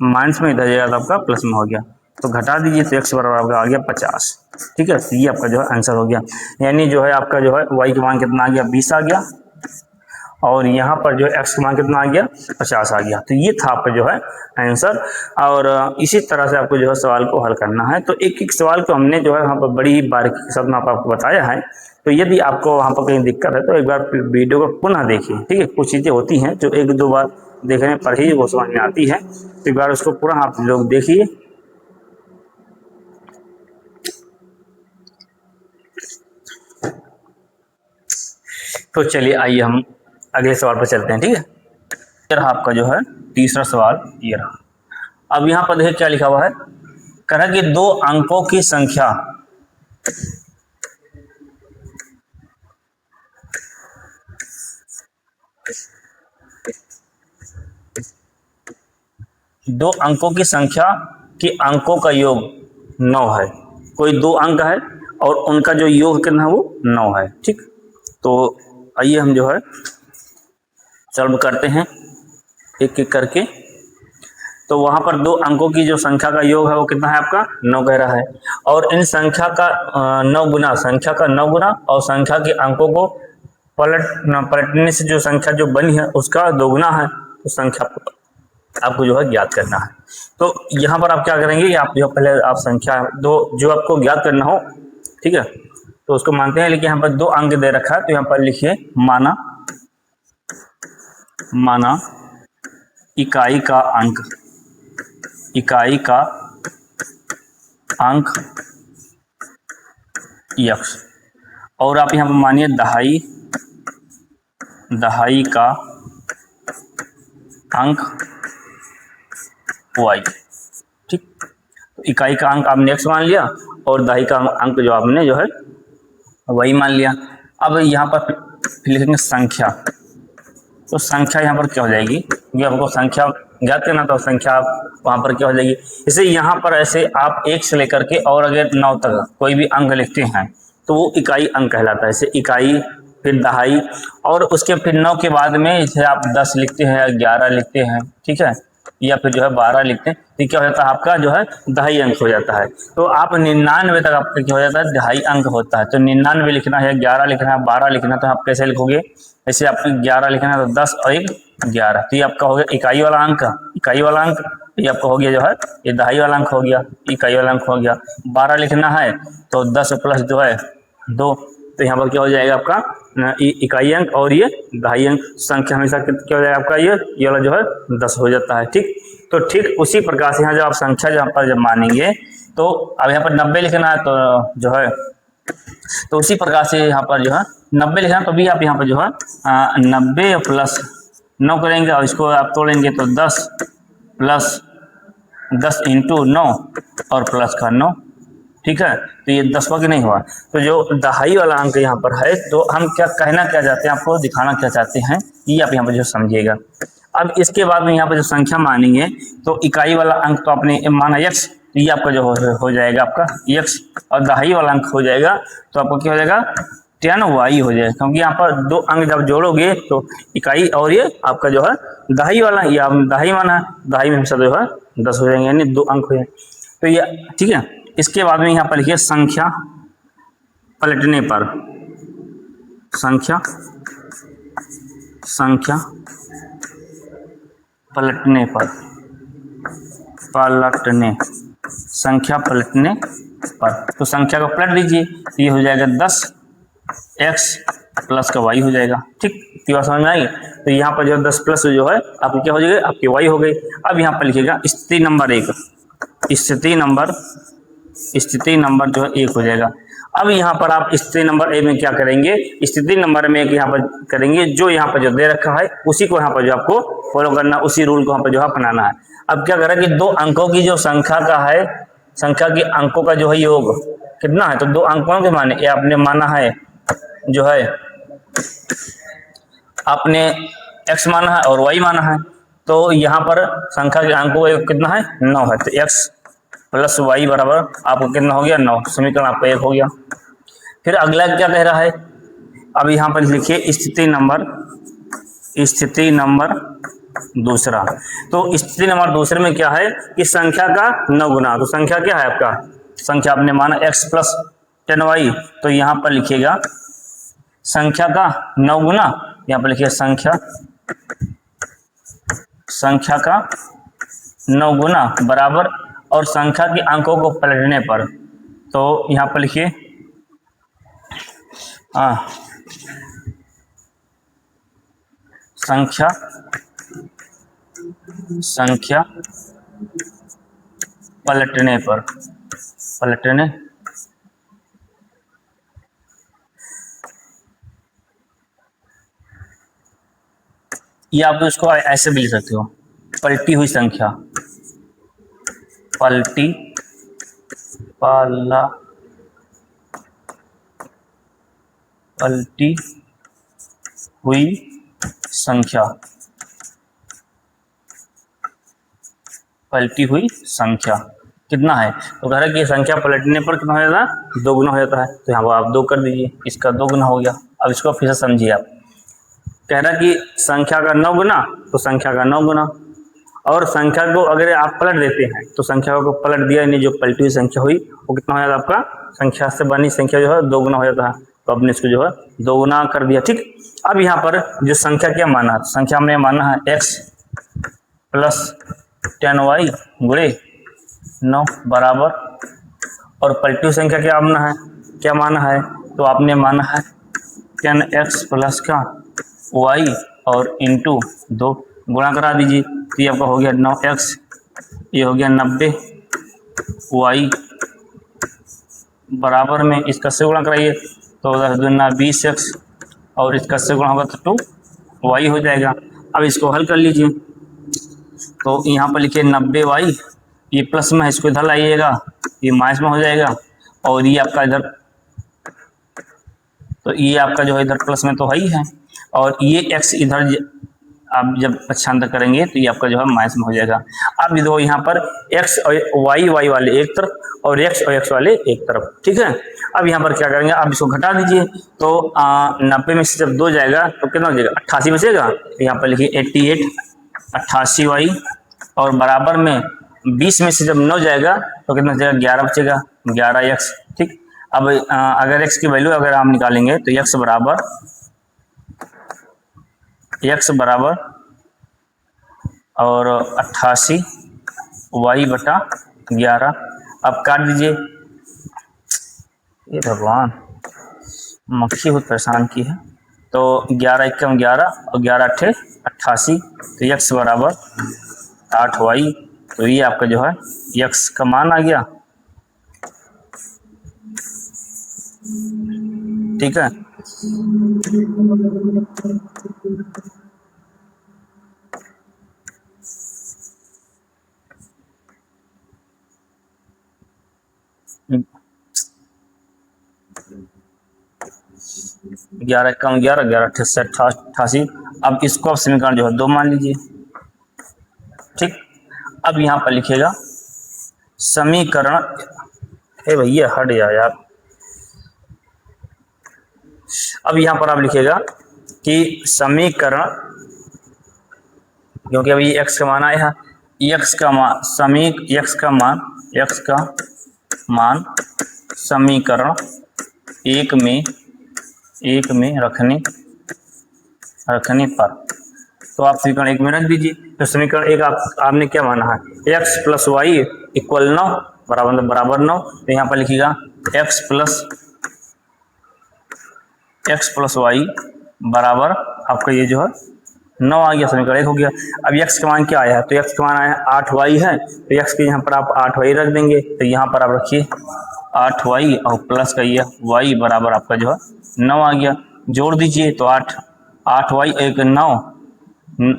माइनस में, इधर जाएगा तो आपका प्लस में हो गया, तो घटा दीजिए तो x बराबर आपका आ गया 50। ठीक है, तो ये आपका जो है आंसर हो गया, यानी जो है आपका जो है y का मान कितना आ गया 20 आ गया, और यहाँ पर जो x का मान कितना आ गया 50 आ गया। तो ये था आपका जो है आंसर, और इसी तरह से आपको जो है सवाल को हल करना है। तो एक एक सवाल को हमने जो है वहाँ पर बड़ी ही बारीकी के साथ में आपको बताया है, तो यदि आपको वहाँ पर कहीं दिक्कत है तो एक बार वीडियो को पुनः देखिए। ठीक है, कुछ चीज़ें होती हैं जो 1-2 बार देखने पर ही वो समझ में आती है, तो एक बार उसको पुनः आप लोग देखिए। तो चलिए आइए हम अगले सवाल पर चलते हैं। ठीक है, ये रहा आपका जो है तीसरा सवाल, ये रहा। अब यहाँ पर देखिए क्या लिखा हुआ है, कह कि 2 अंकों की संख्या के अंकों का योग 9 है। कोई 2 अंक है और उनका जो योग कितना है वो 9 है। ठीक, तो आइए हम जो है सॉल्व करते हैं एक एक करके। तो वहां पर दो अंकों की जो संख्या का योग है वो कितना है आपका 9 कह रहा है, और इन संख्या का 9 गुना, संख्या का 9 गुना और संख्या के अंकों को पलटने से जो संख्या जो बनी है उसका दोगुना है, तो संख्या आपको जो है ज्ञात करना है। तो यहाँ पर आप क्या करेंगे कि आप जो पहले आप संख्या दो जो आपको ज्ञात करना हो, ठीक है, तो उसको मानते हैं, लेकिन यहाँ पर 2 अंक दे रखा है, तो यहाँ पर लिखिए माना इकाई का अंक, इकाई का अंक x, और आप यहाँ पर मानिए दहाई का अंक y, ठीक। तो इकाई का अंक आपने x मान लिया और दहाई का अंक जो आपने जो है y मान लिया। अब यहाँ पर लिखेंगे संख्या, तो संख्या यहाँ पर क्या हो जाएगी, क्योंकि आपको संख्या ज्ञात करना, तो संख्या वहाँ पर क्या हो जाएगी। इसे यहाँ पर ऐसे आप 1 से लेकर के और अगर 9 तक कोई भी अंक लिखते हैं तो वो इकाई अंक कहलाता है। इसे इकाई, फिर दहाई, और उसके फिर 9 के बाद में इसे आप 10 लिखते हैं, 11 लिखते हैं, ठीक है, या फिर जो है 12 लिखते हैं, तो क्या हो जाता है आपका जो है दहाई अंक हो जाता है। तो आप 99 तक आपका क्या हो जाता है, दहाई अंक होता है। तो 99 लिखना है, 11 लिखना है, 12 लिखना है, तो आप कैसे लिखोगे, ऐसे आपको 11 लिखना है तो 10 और 1 11, तो ये आपका हो गया इकाई वाला अंक, इकाई वाला अंक। ये आपका हो गया जो है ये दहाई वाला अंक हो गया, इकाई वाला अंक हो गया। 12 लिखना है तो 10 प्लस जो है 2, तो यहाँ पर क्या हो जाएगा आपका इकाई अंक और ये दहाई अंक। संख्या हमेशा क्या हो जाएगा आपका ये वाला जो है 10 हो जाता है, ठीक। तो ठीक उसी प्रकार से यहाँ जब आप संख्या जहाँ पर जब मानेंगे तो अब यहाँ पर 90 लिखना है, तो जो है तो उसी प्रकार से यहाँ पर जो है 90 लिखना, तो भी आप यहाँ पर जो है 90 प्लस 9 करेंगे और इसको आप तोड़ेंगे तो 10 प्लस 10 इंटू 9 और प्लस का 9, ठीक है। तो ये 10 की नहीं हुआ। तो जो दहाई वाला अंक यहाँ पर है, तो हम क्या कहना क्या चाहते हैं, आपको दिखाना क्या चाहते हैं, ये आप यहाँ पर जो समझिएगा। अब इसके बाद में यहाँ पर जो संख्या मानेंगे तो इकाई वाला अंक तो आपने माना x, तो ये आपका जो हो जाएगा आपका x, और दहाई वाला अंक हो जाएगा तो आपको क्या हो जाएगा 10y हो जाएगा, क्योंकि यहाँ पर 2 अंक जब जोड़ोगे तो इकाई और ये आपका जो है दहाई वाला, ये आपने दहाई माना है, दहाई में हमेशा जो है 10 हो जाएंगे, यानी 2 अंक हो जाएंगे। तो ये ठीक है। इसके बाद में यहाँ पर लिखिए संख्या पलटने पर, संख्या पलटने पर, संख्या पलटने पर, तो संख्या को पलट दीजिए, तो ये हो जाएगा 10x प्लस का y हो जाएगा, ठीक। ये बात समझ में आई। तो यहाँ पर जो 10 प्लस जो है आपकी क्या हो जाएगी, आपकी y हो गई। अब यहाँ पर लिखिएगा स्थिति नंबर 1, स्थिति नंबर जो है 1 हो जाएगा। अब यहाँ पर आप स्थिति नंबर 1 में क्या करेंगे, स्थिति नंबर में यहाँ पर करेंगे जो यहाँ पर जो दे रखा है उसी को यहाँ पर जो आपको फॉलो करना, उसी रूल को यहाँ पर जो है अपनाना है। अब क्या करें कि 2 अंकों की जो संख्या का है, संख्या के अंकों का जो है योग कितना है, तो 2 अंकों के माने, ये आपने माना है जो है आपने x माना है और y माना है, तो यहाँ पर संख्या के अंकों का कितना है 9 है, तो x प्लस y बराबर आपको कितना हो गया 9, समीकरण आपका 1 हो गया। फिर अगला क्या कह रहा है, अब यहाँ पर लिखिए स्थिति नंबर दूसरा। तो स्थिति नंबर दूसरे में क्या है कि संख्या का 9 गुना, तो संख्या क्या है आपका, संख्या आपने माना x प्लस 10y, तो यहाँ पर लिखिएगा संख्या का 9 गुना, यहाँ पर लिखिए संख्या का 9 गुना बराबर, और संख्या के अंकों को पलटने पर, तो यहाँ पर लिखिए संख्या पलटने पर, ये आप इसको ऐसे भी लिख सकते हो, पलटी हुई संख्या, पलटी हुई संख्या, पलटी हुई संख्या कितना है, तो कह रहा है कि संख्या पलटने पर कितना हो जाता है 2 गुना हो जाता है, तो यहाँ पर आप 2 कर दीजिए, इसका 2 गुना हो गया। अब इसको फिर से समझिए, आप कह रहा है कि संख्या का 9 गुना, तो संख्या का 9 गुना, और संख्या को अगर आप पलट देते हैं तो संख्या को पलट दिया, यानी जो पलटी हुई संख्या हुई वो कितना हो जाता है आपका, संख्या से बनी संख्या जो है दोगुना हो जाता है, तो आपने इसको जो है दोगुना कर दिया। ठीक, अब यहाँ पर जो संख्या क्या माना, संख्या हमने माना है x प्लस 10y गुणे 9 बराबर, और पलटी हुई संख्या क्या माना है, क्या माना है, तो आपने माना है 10x प्लस का y और इंटू 2 गुणा करा दीजिए, तो ये आपका हो गया 9x, ये हो गया 90, y बराबर में इसका से गुणा कराइए तो 10 दूना 20x, और इसका से गुणा होगा तो 2y हो जाएगा। अब इसको हल कर लीजिए, तो यहाँ पर लिखिए 90y, ये प्लस में है इसको इधर लाइएगा, ये माइनस में हो जाएगा, और ये आपका इधर, तो ये आपका जो है इधर प्लस में तो है ही है, और ये x इधर आप जब पक्षांतर करेंगे तो ये आपका जो है माइनस में हो जाएगा। अब देखो यहाँ पर x और y वाले एक तरफ और x और x वाले एक तरफ, ठीक है। अब यहाँ पर क्या करेंगे, आप इसको घटा दीजिए, तो 90 में से जब 2 जाएगा तो कितना हो जाएगा, 88 बचेगा, तो यहाँ पर लिखिए 88 88y, और बराबर में 20 में से जब 9 जाएगा तो कितना बचेगा, 11 बचेगा, 11x। ठीक, अब अगर x की वैल्यू अगर आप निकालेंगे तो x बराबर और 88y बटा 11, अब काट दीजिए, ये भगवान मक्खी बहुत परेशान की है, तो 11 एकम 11 और 11 अट्ठे 88, तो x बराबर 8y, तो ये आपका जो है x का मान आ गया। ठीक है, ग्यारह कम 11 11 88। अब इसको आप समीकरण जो है 2 मान लीजिए। ठीक, अब यहाँ पर लिखिएगा समीकरण, हे भैया हट जा यार, अब यहाँ पर आप लिखिएगा कि समीकरण, क्योंकि अभी x का मान आया है, x का मान समीकरण एक में रखने पर, तो आप समीकरण 1 में रख दीजिए। तो समीकरण 1 आपने क्या माना है, x प्लस वाई इक्वल 9 बराबर 9, तो यहाँ पर लिखिएगा x प्लस वाई बराबर आपका ये जो है 9 आ गया, समीकरण 1 हो गया। अब x का मान क्या आया है, तो x का मान आया है 8y है, तो x के यहाँ पर आप 8y रख देंगे, तो यहाँ पर आप रखिए 8y और प्लस का ये y बराबर आपका जो है 9 आ गया, जोड़ दीजिए तो 8y एक 9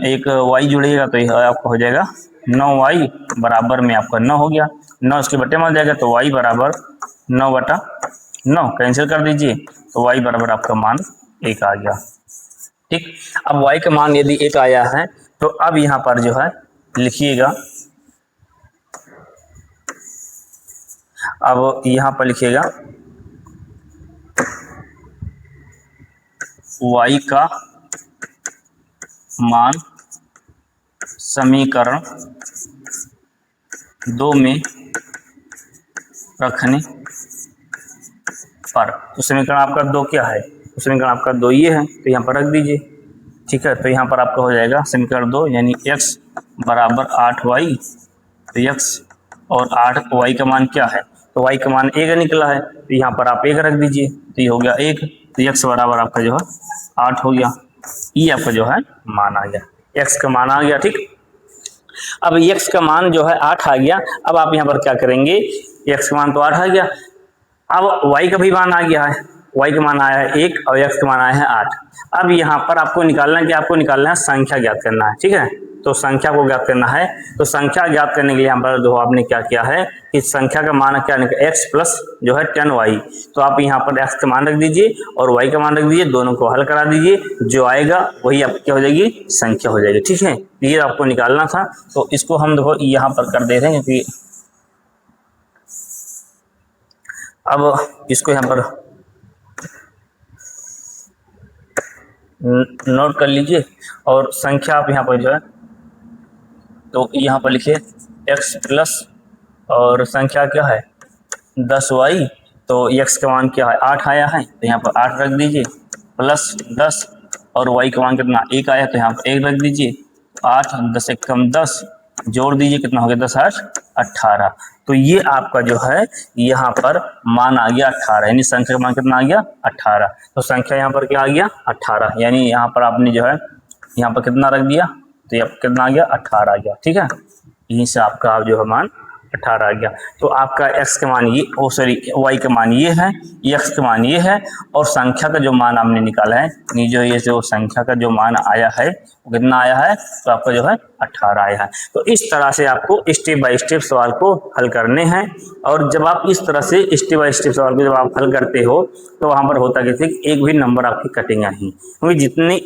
एक y जुड़ेगा तो यह आपका हो जाएगा 9y बराबर में आपका 9 हो गया, 9 इसके बटे में आ जाएगा, तो y बराबर 9 बटा 9 कैंसिल कर दीजिए, तो y बराबर आपका मान 1 आ गया। ठीक, अब y का मान यदि 1 आया है तो अब यहाँ पर जो है लिखिएगा, अब यहाँ पर लिखिएगा y का मान समीकरण 2 में रखने पर, तो समीकरण आपका 2 क्या है, तो समीकरण आपका 2 ये है, तो यहाँ पर रख दीजिए। ठीक है, तो यहाँ पर आपका हो जाएगा समीकरण 2 यानी x बराबर 8y, तो x और 8y का मान क्या है, तो y का मान 1 निकला है, तो यहाँ पर आप 1 रख दीजिए, तो ये हो गया 1, तो x बराबर आपका जो है 8 हो गया, ये आपका जो है मान आ गया, x का मान आ गया। ठीक, अब x का मान जो है 8 आ गया, अब आप यहाँ पर क्या करेंगे, x का मान तो 8 आ गया, अब y का भी मान आ गया है, y का मान आया है 1 और x का मान आया है 8। अब यहाँ पर आपको निकालना है कि आपको निकालना है संख्या ज्ञात करना है। ठीक है, तो संख्या को ज्ञात करना है, तो संख्या ज्ञात करने के लिए यहाँ पर जो आपने क्या किया है कि संख्या का मान क्या निकला, x प्लस जो है 10y, तो आप यहाँ पर x का मान रख दीजिए और y का मान रख दीजिए, दोनों को हल करा दीजिए, जो आएगा वही आपकी क्या हो जाएगी, संख्या हो जाएगी। ठीक है, ये आपको निकालना था, तो इसको हम देखो यहाँ पर कर दे रहे हैं, क्योंकि अब इसको यहाँ पर नोट कर लीजिए, और संख्या आप यहाँ पर जो है तो यहाँ पर लिखिए x प्लस और संख्या क्या है 10y, तो x का मान क्या है 8 आया है, तो यहाँ पर 8 रख दीजिए, प्लस 10 और y का मान कितना 1 आया, तो यहाँ पर 1 रख दीजिए, 8 10 एक कम 10, जोड़ दीजिए कितना हो गया 10 8 18। तो ये आपका जो है यहाँ पर मान आ गया 18, यानी संख्या का मान कितना आ गया 18। तो संख्या यहाँ पर क्या आ गया 18, यानी यहाँ पर आपने जो है यहाँ पर कितना रख दिया, तो ये कितना आ गया 18 आ गया। ठीक है, यहीं से आपका जो है मान 18 आ गया। तो आपका x का मान ये y का मान ये है, x का मान ये है, और संख्या का जो मान आपने निकाला है, ये जो संख्या का जो मान आया है वो कितना आया है, तो आपका जो है 18 आया है। तो इस तरह से आपको स्टेप बाय स्टेप सवाल को हल करने हैं, और जब आप इस तरह से स्टेप बाय स्टेप सवाल को जब आप हल करते हो तो वहाँ पर होता क्या है, एक भी नंबर आपकी कटेगा नहीं, क्योंकि जितनी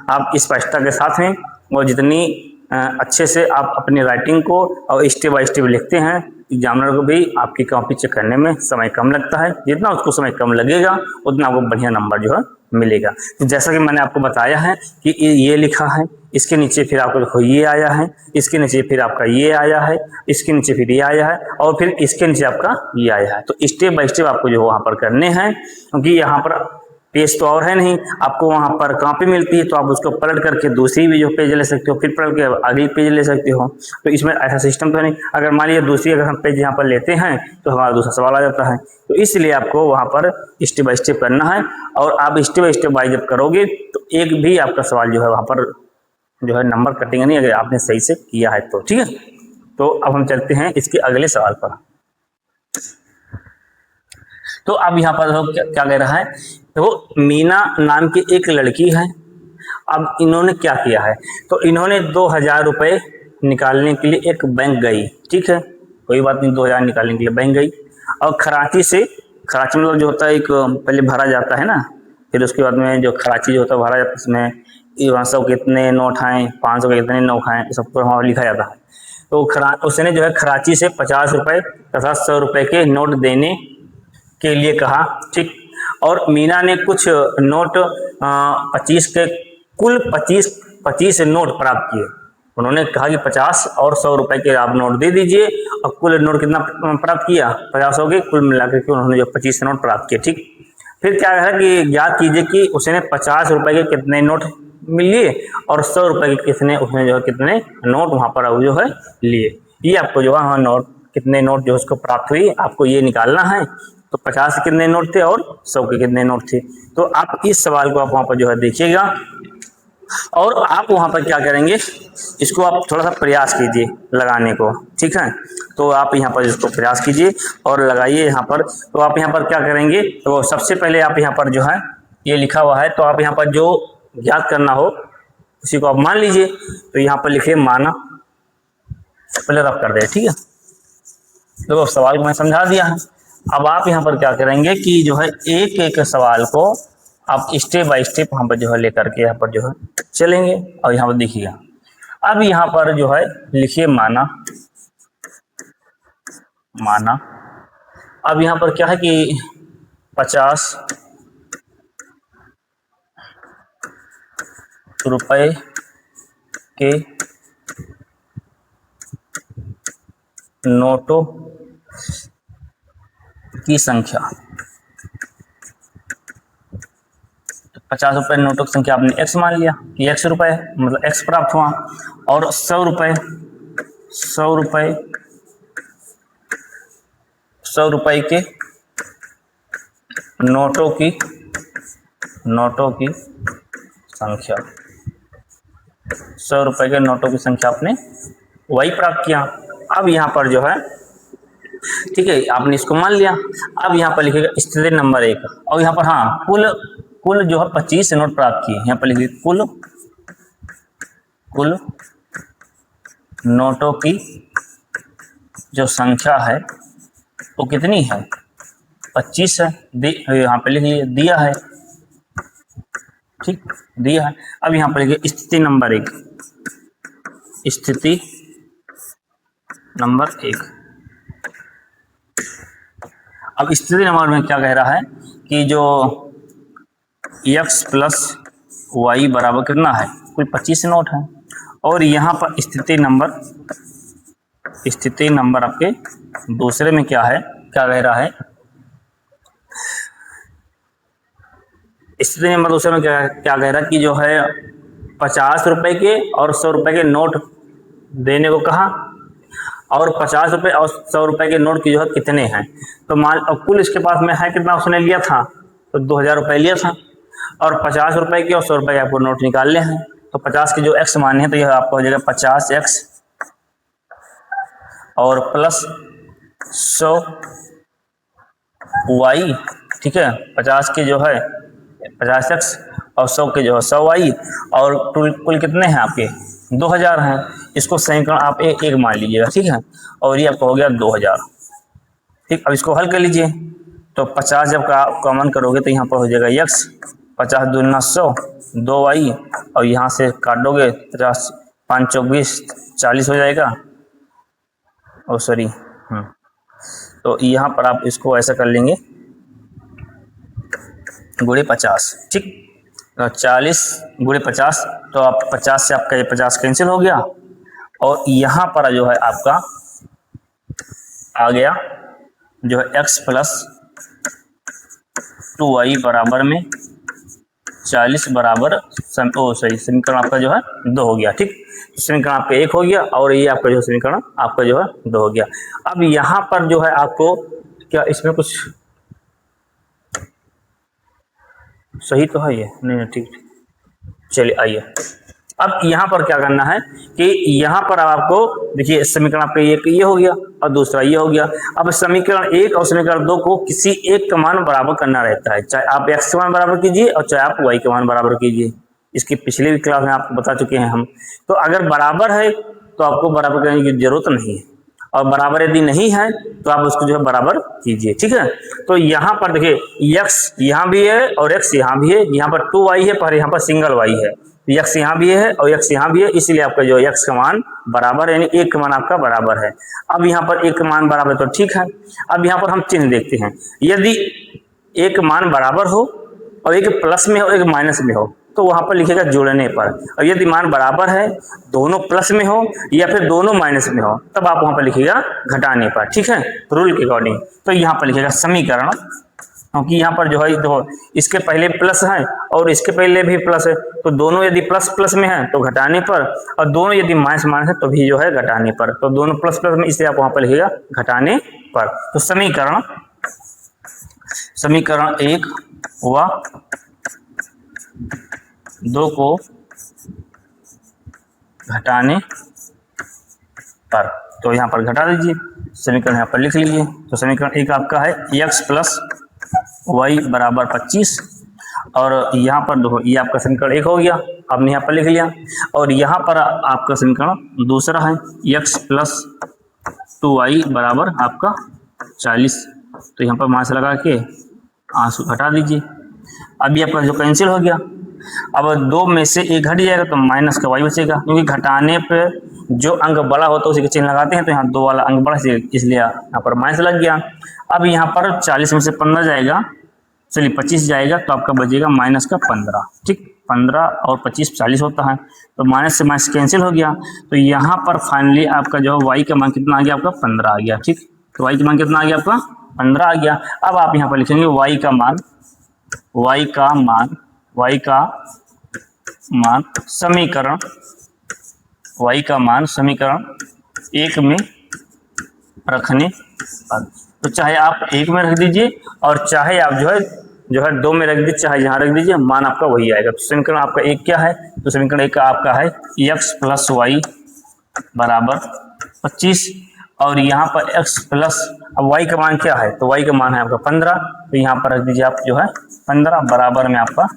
आप स्पष्टता के साथ हैं और जितनी अच्छे से आप अपनी राइटिंग को और स्टेप बाय स्टेप लिखते हैं, एग्जामिनर को भी आपकी कॉपी चेक करने में समय कम लगता है। जितना उसको समय कम लगेगा उतना आपको बढ़िया नंबर जो है मिलेगा। तो जैसा कि मैंने आपको बताया है कि ये लिखा है, इसके नीचे फिर आपको देखो ये आया है, इसके नीचे फिर आपका ये आया है, इसके नीचे फिर ये आया है, और फिर इसके नीचे आपका ये आया है। तो स्टेप बाय स्टेप आपको जो वहाँ पर करने हैं, क्योंकि यहाँ पर पेज तो और है नहीं, आपको वहाँ पर कॉपी मिलती है, तो आप उसको पलट करके दूसरी भी जो पेज ले सकते हो, फिर पलट के अगली पेज ले सकते हो। तो इसमें ऐसा सिस्टम तो नहीं, अगर मान लीजिए दूसरी अगर हम पेज यहाँ पर लेते हैं तो हमारा दूसरा सवाल आ जाता है। तो इसलिए आपको वहाँ पर स्टेप बाय स्टेप करना है, और आप स्टेप बाय स्टेप बाय जब करोगे तो एक भी आपका सवाल जो है वहाँ पर जो है नंबर कटेंगे नहीं, अगर आपने सही से किया है तो। ठीक है, तो अब हम चलते हैं इसके अगले सवाल पर। तो अब यहाँ पर क्या कह रहा है, तो मीना नाम की एक लड़की है। अब इन्होंने क्या किया है, तो इन्होंने 2000 रुपये निकालने के लिए एक बैंक गई। ठीक है, कोई बात नहीं, 2000 निकालने के लिए बैंक गई, और कराची मतलब जो होता है एक पहले भरा जाता है ना, फिर उसके बाद में जो कराची जो होता है भरा जाता है, उसमें 100 के कितने नोट हैं, 500 के कितने नोट हैं, सब पर वहाँ लिखा जाता है। तो उसने जो है कराची से 50 रुपये तथा 100 रुपये के नोट देने के लिए कहा। ठीक, और मीना ने कुछ नोट 25 के कुल 25 नोट प्राप्त किए। उन्होंने कहा कि 50 और 100 रुपए के आप नोट दे दीजिए, और कुल नोट कितना प्राप्त किया, 50 हो गए, कुल मिलाकर के उन्होंने जो 25 नोट प्राप्त किए। ठीक, फिर क्या है कि ज्ञात कीजिए कि उसने 50 रुपए के कितने नोट लिए और 100 रुपए के उसने जो है कितने नोट वहां पर जो है लिए। ये आपको जो है नोट कितने नोट जो उसको प्राप्त हुई आपको ये निकालना है। तो 50 के कितने नोट थे और 100 के कितने नोट थे। तो आप इस सवाल को आप वहां पर जो है देखिएगा, और आप वहां पर क्या करेंगे, इसको आप थोड़ा सा प्रयास कीजिए लगाने को। ठीक है, तो आप यहाँ पर इसको प्रयास कीजिए और लगाइए यहाँ पर। तो आप यहाँ पर क्या करेंगे, तो सबसे पहले आप यहाँ पर जो है ये लिखा हुआ है, तो आप यहाँ पर जो ज्ञात करना हो उसी को आप मान लीजिए। तो यहाँ पर लिखिए माना, पहले रफ कर दे। ठीक है, तो सवाल को मैं समझा दिया है। अब आप यहाँ पर क्या करेंगे कि जो है एक एक सवाल को आप स्टेप बाय स्टेप यहाँ पर जो है लेकर के यहाँ पर जो है चलेंगे। और यहाँ पर देखिएगा, अब यहाँ पर जो है लिखिए माना। अब यहाँ पर क्या है कि 50 रुपए के नोटों की संख्या, 50 रुपए नोटों की संख्या आपने x मान लिया कि x रुपए है, मतलब x प्राप्त हुआ। और 100 रुपए के नोटों की संख्या, 100 रुपए के नोटों की संख्या आपने वही प्राप्त किया। अब यहाँ पर जो है ठीक है, आपने इसको मान लिया। अब यहाँ पर लिखिएगा स्थिति नंबर 1, और यहाँ पर हाँ कुल जो है 25 नोट प्राप्त किए। यहाँ पर लिखिए कुल नोटों की जो संख्या है वो कितनी है, 25 है। यहाँ पे लिखिए दिया है। ठीक, दिया है। अब यहाँ पर लिखिए स्थिति नंबर 1, अब स्थिति नंबर में क्या कह रहा है कि जो x प्लस वाई बराबर कितना है, कुल 25 नोट है, और यहाँ पर स्थिति नंबर आपके दूसरे में क्या है, क्या कह रहा है, स्थिति नंबर दूसरे में क्या कह रहा है कि जो है 50 रुपए के और 100 रुपए के नोट देने को कहा, और 50 रुपए और 100 रुपए के नोट की जो है कितने हैं। तो मान कुल इसके पास में है कितना, उसने लिया था तो 2000 रुपये लिया था, और 50 रुपए के और 100 रुपए के आपको नोट निकालने हैं। तो 50 के जो x माने हैं तो यह आपको हो जाएगा 50x और प्लस 100y, ठीक है। 50 के जो है 50x और 100 के जो है 100y, और कुल कितने हैं आपके 2000 हैं। इसको समीकरण आप एक मान लीजिएगा, ठीक है। और ये आपका हो गया 2000, ठीक। अब इसको हल कर लीजिए, तो 50 जब कॉमन करोगे तो यहाँ पर हो जाएगा x, 50 दूना 100, 2y, और यहाँ से काटोगे 50 5 चौक 20, 40 हो जाएगा, और सॉरी तो यहाँ पर आप इसको ऐसा कर लेंगे गुणे 50, ठीक। तो 40 गुणे 50, तो आप 50 से आपका ये 50 कैंसिल हो गया, और यहाँ पर जो है आपका आ गया जो है x प्लस 2y बराबर में 40 बराबर समीकरण आपका जो है 2 हो गया, ठीक। समीकरण आपका 1 हो गया, और ये आपका जो समीकरण आपका जो है 2 हो गया। अब यहाँ पर जो है आपको क्या इसमें कुछ सही तो है, ये नहीं ठीक, चलिए आइए। अब यहाँ पर क्या करना है कि यहाँ पर आपको देखिए समीकरण आपका ये हो गया और दूसरा ये हो गया। अब समीकरण 1 और समीकरण 2 को किसी एक का मान बराबर करना रहता है, चाहे आप x का मान बराबर कीजिए और चाहे आप y का मान बराबर कीजिए। इसकी पिछले भी क्लास में आपको बता चुके हैं हम। तो अगर बराबर है तो आपको बराबर करने की जरूरत नहीं है, और बराबर यदि नहीं है तो आप उसको जो है बराबर कीजिए, ठीक है। तो यहाँ पर देखिए x यहाँ भी है और x यहाँ भी है, यहाँ पर 2y है पर यहाँ पर सिंगल y है, x यहाँ भी है और x यहाँ भी है, इसलिए आपका जो x का मान बराबर है, यानी 1 का मान आपका बराबर है। अब यहाँ पर 1 का मान बराबर तो ठीक है। अब यहाँ पर हम चिन्ह देखते हैं, यदि 1 मान बराबर हो और एक प्लस में हो एक माइनस में हो तो वहां पर लिखेगा जोड़ने पर, और यदि मान बराबर है दोनों प्लस में हो या फिर दोनों माइनस में हो तब आप वहां पर लिखिएगा घटाने पर, ठीक है, रूल के अकॉर्डिंग। तो यहाँ पर लिखेगा समीकरण, क्योंकि यहाँ पर जो है देखो इसके पहले प्लस है और इसके पहले भी प्लस है, तो दोनों यदि प्लस प्लस में है तो घटाने पर, और दोनों यदि माइनस माइनस है तो भी जो है घटाने पर। तो दोनों प्लस प्लस में, इसलिए आप वहां पर लिखिएगा घटाने पर। तो समीकरण 1 व 2 को घटाने पर, तो यहाँ पर घटा दीजिए, समीकरण यहाँ पर लिख लीजिए। तो समीकरण 1 आपका है x प्लस वाई बराबर 25, और यहाँ पर देखो ये आपका समीकरण 1 हो गया, आपने यहाँ पर लिख लिया। और यहाँ पर आपका समीकरण दूसरा है x प्लस 2y बराबर आपका 40, तो यहाँ पर माइनस लगा के आंसू घटा दीजिए। अभी आपका जो कैंसिल हो गया, अब 2 में से 1 घट जाएगा तो माइनस का y बचेगा, क्योंकि घटाने पे जो अंक बड़ा होता है उसी का चिन्ह लगाते हैं, तो यहाँ 2 वाला अंक बड़ा इसलिए यहाँ पर माइनस लग गया। अब यहाँ पर 40 में से 15 जाएगा, चलिए 25 जाएगा, तो आपका बचेगा माइनस का 15, ठीक। 15 और 25 40 होता है, तो माइनस से माइनस कैंसिल हो गया। तो यहाँ पर फाइनली आपका जो y का मान कितना आ गया, आपका 15 आ गया, ठीक। तो y का मान कितना आ गया, आपका 15 आ गया। अब आप यहाँ पर लिखेंगे y का मान समीकरण 1 में रखने पर, तो चाहे आप 1 में रख दीजिए और चाहे आप जो है 2 में रख दीजिए, चाहे यहाँ रख दीजिए, मान आपका वही आएगा। तो समीकरण आपका 1 क्या है, तो समीकरण 1 का आपका है x प्लस वाई बराबर 25, और यहाँ पर x प्लस, अब y का मान क्या है, तो y का मान है आपका 15, तो यहाँ पर रख दीजिए आप जो है 15 बराबर में आपका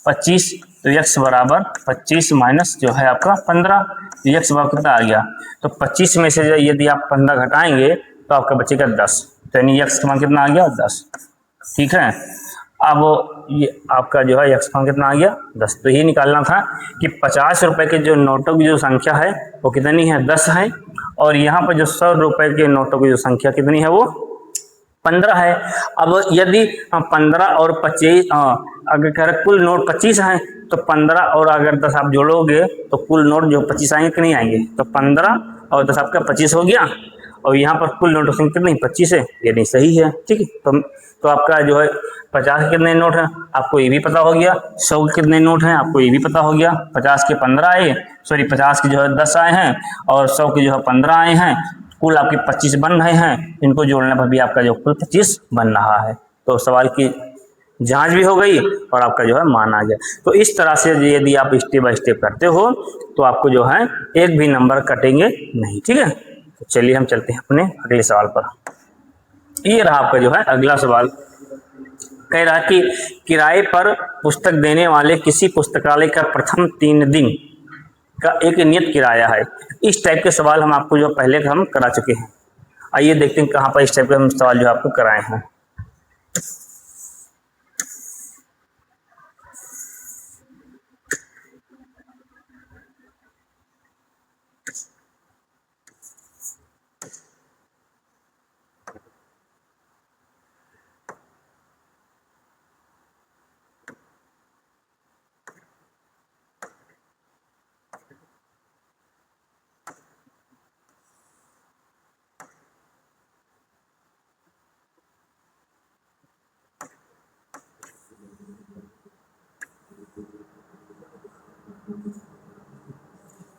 25, तो x बराबर 25 माइनस जो है आपका 15, तो x बराबर कितना आ गया, तो 25 में से यदि आप 15 घटाएंगे तो आपका बचेगा 10, तो यानी x का मान कितना आ गया 10, ठीक है। अब ये आपका जो है x का मान कितना आ गया 10, तो ये निकालना था कि 50 रुपए के जो नोटों की जो संख्या है वो कितनी है 10 है, और यहाँ पर जो 100 रुपए के नोटों की जो संख्या कितनी है वो 15 है। अब यदि 15 और 25 अगर कह रहे कुल नोट 25 हैं तो 15 और अगर 10 आप जोड़ोगे तो कुल नोट जो 25 आएंगे कि नहीं आएंगे, तो 15 और 10 आपका 25 हो गया, और यहाँ पर कुल नोट संख्या कितनी 25 है, ये नहीं सही है, ठीक है। तो आपका जो है 50 के कितने नोट हैं आपको ये भी पता हो गया, 100 के कितने नोट हैं आपको ये भी पता हो गया, 50 के 15 आए, सॉरी 50 के जो है 10 आए हैं और 100 के जो है 15 आए हैं, कुल आपके 25 बन रहे हैं। इनको जोड़ने पर भी आपका जो कुल 25 बन रहा है। तो सवाल की जांच भी हो गई और आपका जो है मान आ गया। तो इस तरह से यदि आप स्टेप बाय स्टेप करते हो तो आपको जो है एक भी नंबर कटेंगे नहीं, ठीक है। तो चलिए हम चलते हैं अपने अगले सवाल पर। ये रहा आपका जो है अगला सवाल, कह रहा कि किराए पर पुस्तक देने वाले किसी पुस्तकालय का प्रथम 3 दिन का एक नियत किराया है। इस टाइप के सवाल हम आपको जो पहले हम करा चुके हैं। आइए देखते हैं कहाँ पर इस टाइप के हम सवाल जो आपको कराए हैं।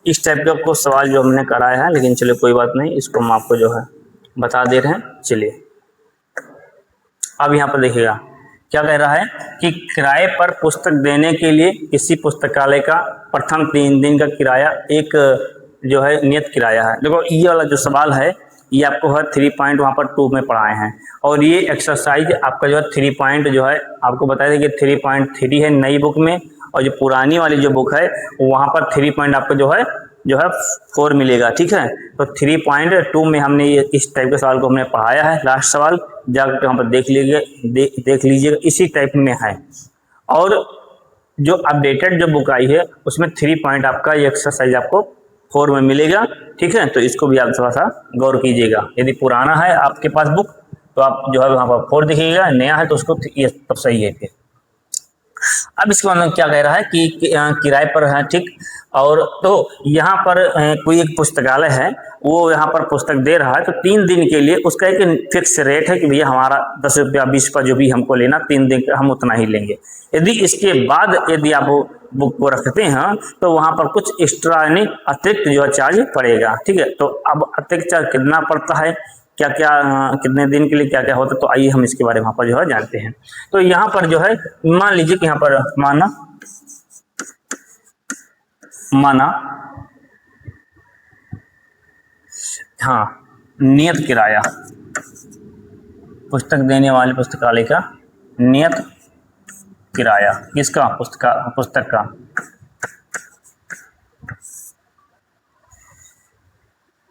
इस टाइप के आपको सवाल जो हमने कराया है, लेकिन चलिए कोई बात नहीं, इसको हम आपको जो है बता दे रहे हैं। चलिए अब यहाँ पर देखिएगा क्या कह रहा है कि किराए पर पुस्तक देने के लिए किसी पुस्तकालय का प्रथम 3 दिन का किराया एक जो है नियत किराया है। देखो ये वाला जो सवाल है ये आपको है 3 पॉइंट वहाँ पर 2 में पढ़ाए हैं, और ये एक्सरसाइज आपका जो है 3 पॉइंट जो है आपको बताया था कि 3.3 है नई बुक में, और जो पुरानी वाली जो बुक है वहाँ पर 3 पॉइंट आपको जो है 4 मिलेगा, ठीक है। तो 3.2 में हमने ये इस टाइप के सवाल को हमने पढ़ाया है। लास्ट सवाल जाकर वहाँ पर देख लीजिएगा इसी टाइप में है। और जो अपडेटेड जो बुक आई है उसमें 3 पॉइंट आपका ये एक्सरसाइज आपको 4 में मिलेगा, ठीक है। तो इसको भी आप थोड़ा सा गौर कीजिएगा। यदि पुराना है आपके पास बुक तो आप जो है वहाँ पर 4 दिखेगा, नया है तो उसको ये तब सही है फिर। अब इसके बाद क्या कह रहा है कि किराए पर है, ठीक। और तो यहाँ पर कोई एक पुस्तकालय है, वो यहाँ पर पुस्तक दे रहा है, तो 3 दिन के लिए उसका एक फिक्स रेट है कि भैया हमारा 10 रुपया 20 रुपया जो भी हमको लेना 3 दिन का हम उतना ही लेंगे। यदि इसके बाद यदि आप बुक को रखते हैं तो वहाँ पर कुछ एक्स्ट्रा यानी अतिरिक्त जो है चार्ज पड़ेगा, ठीक है। तो अब अतिरिक्त चार्ज कितना पड़ता है, क्या क्या कितने दिन के लिए क्या क्या होता है, तो आइए हम इसके बारे में वहाँ पर जो है जानते हैं। तो यहाँ पर जो है मान लीजिए कि यहाँ पर माना हाँ नियत किराया, पुस्तक देने वाले पुस्तकालय का नियत किराया, किसका पुस्तक का,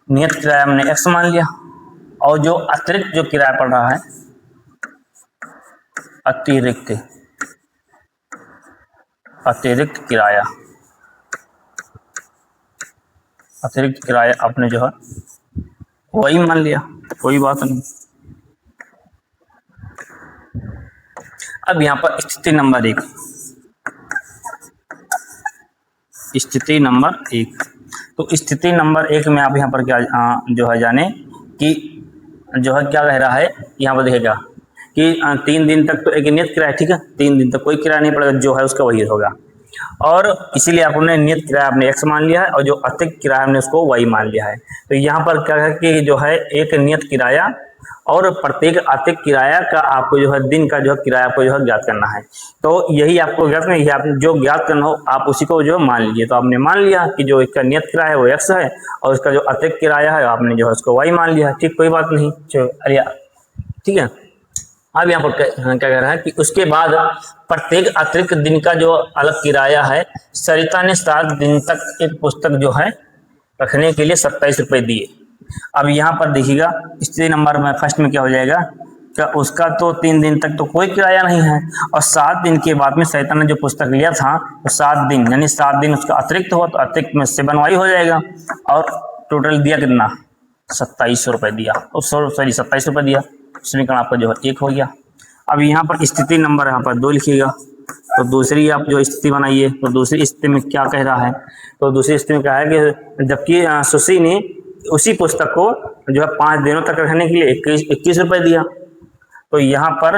नियत किराया हमने x मान लिया, और जो अतिरिक्त जो किराया पड़ रहा है अतिरिक्त किराया आपने जो है वही मान लिया, कोई बात नहीं। अब यहाँ पर स्थिति नंबर 1, तो स्थिति नंबर 1 में आप यहाँ पर क्या जो है जाने कि जो है क्या कह रहा है, यहाँ पर देखेगा कि 3 दिन तक तो एक नियत किराया, ठीक है। 3 दिन तक कोई किराया नहीं पड़ेगा, जो है उसका वही होगा, और इसीलिए आपने नियत किराया आपने x मान लिया है और जो अतिरिक्त किराया हमने उसको y मान लिया है। तो यहाँ पर क्या है कि जो है एक नियत किराया और प्रत्येक अतिरिक्त किराया का आपको जो है दिन का जो है किराया आपको जो है ज्ञात करना है। तो यही आपको ज्ञात करना है, आप जो ज्ञात करना हो आप उसी को जो मान लीजिए। तो आपने मान लिया कि जो इसका नियत किराया है वो x है और उसका जो अतिरिक्त किराया है आपने जो है उसको y मान लिया, ठीक, कोई बात नहीं, अरे ठीक है। अब यहाँ पर क्या कह रहा है कि उसके बाद प्रत्येक अतिरिक्त दिन का जो अलग किराया है, सरिता ने 7 दिन तक एक पुस्तक जो है रखने के लिए 27 रुपये दिए। अब यहाँ पर देखिएगा स्थिति नंबर में फर्स्ट में क्या हो जाएगा, क्या उसका तो 3 दिन तक तो कोई किराया नहीं है, और 7 दिन के बाद में सरिता ने जो पुस्तक लिया था तो 7 दिन यानी 7 दिन उसका अतिरिक्त हुआ, तो अतिरिक्त में 7y हो जाएगा, और टोटल दिया कितना 27 रुपये दिया, सॉरी 27 रुपये दिया, समीकरण आपका जो है 1 हो गया। अब यहाँ पर स्थिति नंबर यहाँ पर 2 लिखिएगा। तो दूसरी आप जो स्थिति बनाइए, तो दूसरी स्थिति में क्या कह रहा है, तो दूसरी स्थिति में क्या है कि जबकि सुश्री ने उसी पुस्तक को जो है 5 दिनों तक रखने के लिए 21 रुपये दिया, तो यहाँ पर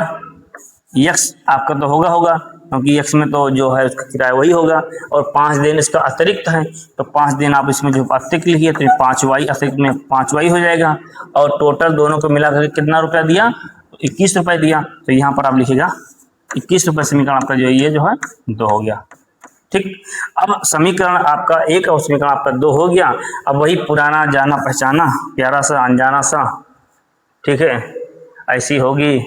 यक्स आपका तो होगा क्योंकि यक्स में तो जो है उसका किराया वही होगा, और 5 दिन इसका अतिरिक्त है, तो 5 दिन आप इसमें जो अतिरिक्त लिखिए तो 5y अतिरिक्त में 5y हो जाएगा, और टोटल दोनों को मिलाकर कितना रुपया दिया, 21 रुपये दिया। तो यहाँ पर आप लिखिएगा 21 रुपये। समीकरण आपका जो ये जो है 2 हो गया। ठीक, अब समीकरण आपका 1 और समीकरण आपका 2 हो गया। अब वही पुराना जाना पहचाना प्यारा सा अनजाना सा, ठीक है, ऐसी होगी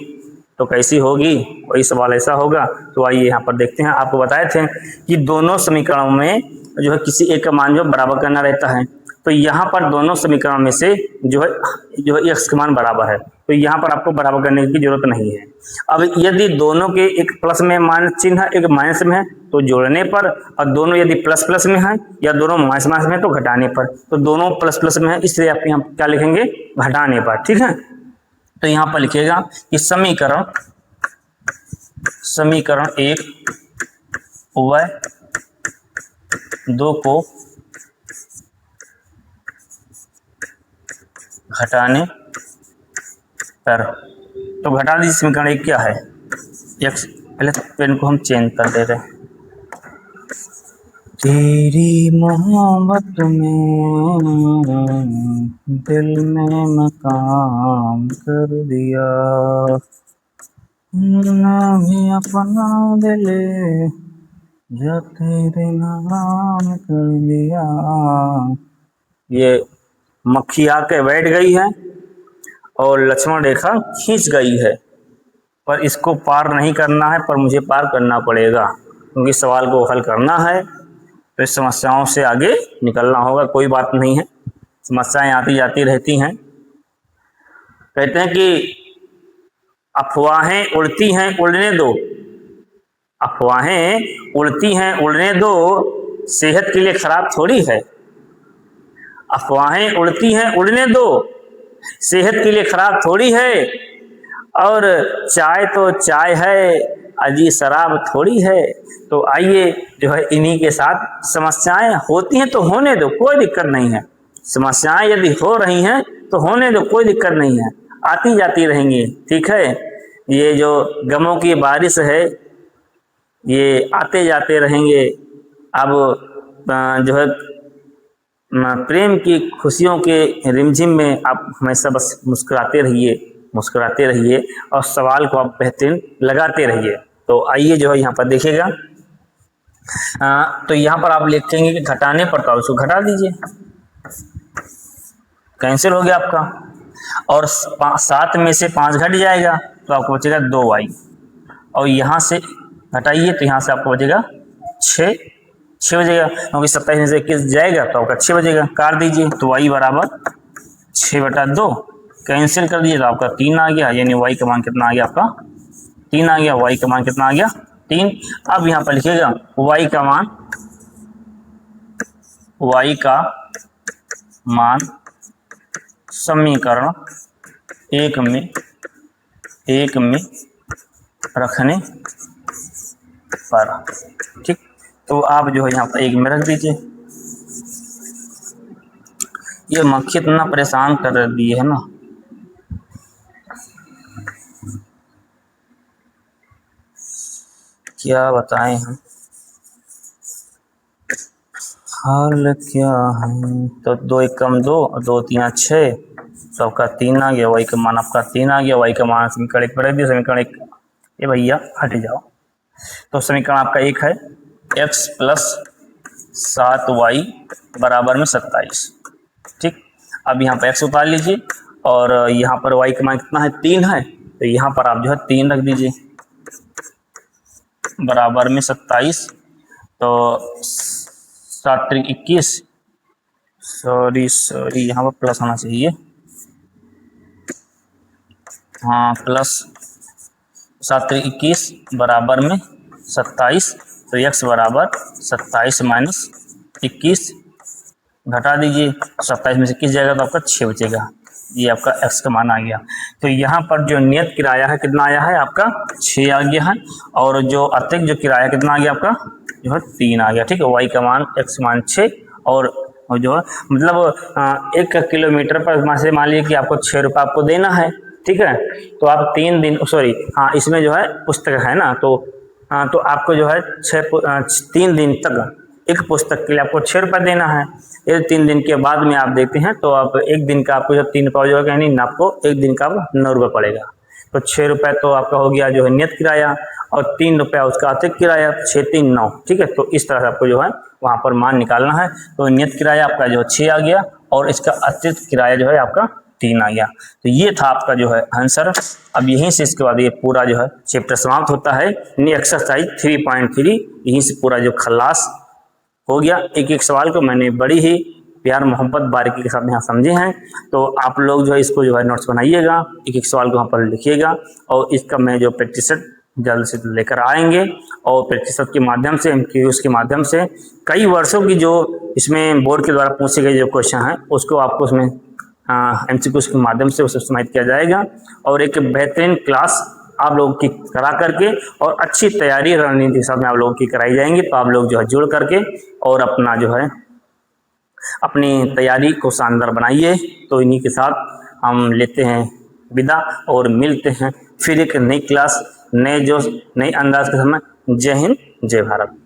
तो कैसी होगी, वही सवाल ऐसा होगा। तो आइए यहाँ पर देखते हैं। आपको बताए थे कि दोनों समीकरणों में जो है किसी एक का मान जो बराबर करना रहता है, तो यहाँ पर दोनों समीकरणों में से जो है एक्स का मान बराबर है, तो यहाँ पर आपको बराबर करने की जरूरत नहीं है। अब यदि दोनों के एक प्लस में माइनस चिन्ह है, एक माइनस में है, तो जोड़ने पर, और दोनों यदि प्लस प्लस में है या दोनों माइनस माइनस में है तो घटाने पर। तो दोनों प्लस प्लस में है, इसलिए आप यहाँ क्या लिखेंगे, घटाने पर। ठीक है, तो यहाँ पर लिखिएगा कि समीकरण 1 व 2 को घटाने पर, तो घटा दीजिए। समीकरण 1 क्या है, एक्स, पहले तो पेन को हम चेंज कर दे रहे हैं। तेरी मोहब्बत में दिल में मकाम कर दिया, भी अपना दिल जो तेरे नाम कर दिया। ये मक्खी आके बैठ गई है और लक्ष्मण रेखा खींच गई है, पर इसको पार नहीं करना है, पर मुझे पार करना पड़ेगा क्योंकि सवाल को हल करना है, तो इस समस्याओं से आगे निकलना होगा। कोई बात नहीं है, समस्याएं आती जाती रहती हैं। कहते हैं कि अफवाहें उड़ती हैं उड़ने दो, अफवाहें उड़ती हैं उड़ने दो, सेहत के लिए खराब थोड़ी है। अफवाहें उड़ती हैं उड़ने दो, सेहत के लिए खराब थोड़ी है, और चाय तो चाय है, अजी शराब थोड़ी है। तो आइए जो है इन्हीं के साथ, समस्याएं होती हैं तो होने दो, कोई दिक्कत नहीं है। समस्याएं यदि हो रही हैं तो होने दो, कोई दिक्कत नहीं है, आती जाती रहेंगी। ठीक है, ये जो गमों की बारिश है ये आते जाते रहेंगे। अब जो है प्रेम की खुशियों के रिमझिम में आप हमेशा बस मुस्कुराते रहिए और सवाल को आप बेहतरीन लगाते रहिए। तो आइए जो है यहाँ पर देखिएगा, तो यहाँ पर आप लिखेंगे कि घटाने पर, तो उसको घटा दीजिए, कैंसिल हो गया आपका, और 7 में से 5 घट जाएगा तो आपको बचेगा 2y, और यहाँ से घटाइए तो यहाँ से आपको बचेगा 6 बचेगा, क्योंकि 27 में से 21 जाएगा तो आपका 6 बचेगा। काट दीजिए तो y बराबर 6/2, कैंसिल कर दीजिए तो आपका 3 आ गया, यानी y का मान कितना आ गया, आपका 3 आ गया। y का मान कितना आ गया, 3। अब यहाँ पर लिखिएगा y का मान समीकरण 1 में रखने पर। ठीक, तो आप जो है यहाँ पर 1 में रख दीजिए। ये मक्खी इतना परेशान कर दी है ना, क्या बताएं हम, हाल क्या है। तो 2 1 कम 2, 2 3 6, तो आपका 3 आ गया, y का मान आपका 3 आ गया। y का मान समीकरण 1 पर रख दिया। समीकरण 1, ये भैया हट जाओ, तो समीकरण आपका 1 है x + 7y बराबर में 27। ठीक, अब यहाँ पर x उतार लीजिए, और यहाँ पर y का मान कितना है, 3 है, तो यहाँ पर आप जो है 3 रख दीजिए बराबर में 27। तो 7 × 21, सॉरी यहाँ पर प्लस होना चाहिए, हाँ प्लस 7 × 21 बराबर में 27। तो x बराबर 27 - 21, घटा दीजिए, 27 में से 21 जाएगा तो आपका 6 बचेगा। ये आपका x का मान आ गया। तो यहाँ पर जो नियत किराया है कितना आया है आपका 6 आ गया है, और जो अतिरिक्त जो किराया कितना आ गया आपका जो है 3 आ गया। ठीक है, y का मान x मान 6 और जो है मतलब 1 किलोमीटर पर मान लीजिए कि आपको 6 रुपये आपको देना है। ठीक है, तो आप 3 दिन सॉरी हाँ इसमें जो है पुस्तक है ना, तो आपको जो है 3 दिन तक एक पुस्तक के लिए आपको 6 रुपये देना है। ये 3 दिन के बाद में आप देते हैं तो आप एक दिन का आपको जब 3 रुपये हो जाएगा, यानी आपको एक दिन का 9 रुपये पड़ेगा। तो 6 रुपये तो आपका हो गया जो है नियत किराया, और 3 रुपया उसका अतिरिक्त किराया, 6 3 9। ठीक है, तो इस तरह से आपको जो है वहाँ पर मान निकालना है। तो नियत किराया आपका जो 6 आ गया और इसका अतिरिक्त किराया जो है आपका 3 आ गया। तो ये था आपका जो है आंसर। अब यहीं से इसके बाद ये पूरा जो है चैप्टर समाप्त होता है, यानी एक्सरसाइज 3.3 यहीं से पूरा जो खल्लास हो गया। एक एक सवाल को मैंने बड़ी ही प्यार मोहब्बत बारीकी के साथ यहाँ समझे हैं। तो आप लोग जो है इसको जो है नोट्स बनाइएगा, एक एक सवाल को वहाँ पर लिखिएगा, और इसका मैं जो प्रैक्टिस सेट जल्द से लेकर आएंगे, और प्रैक्टिस सेट के माध्यम से एमसीक्यूज के माध्यम से कई वर्षों की जो इसमें बोर्ड के द्वारा पूछे गए जो क्वेश्चन हैं उसको आपको उसमें एमसीक्यूज के माध्यम से उसे समाहित किया जाएगा, और एक बेहतरीन क्लास आप लोगों की करा करके और अच्छी तैयारी रणनीति के साथ में आप लोगों की कराई जाएंगी। तो आप लोग जो है जुड़ करके और अपना जो है अपनी तैयारी को शानदार बनाइए। तो इन्हीं के साथ हम लेते हैं विदा और मिलते हैं फिर एक नई क्लास नए जोश नए अंदाज के समय। जय हिंद जय भारत।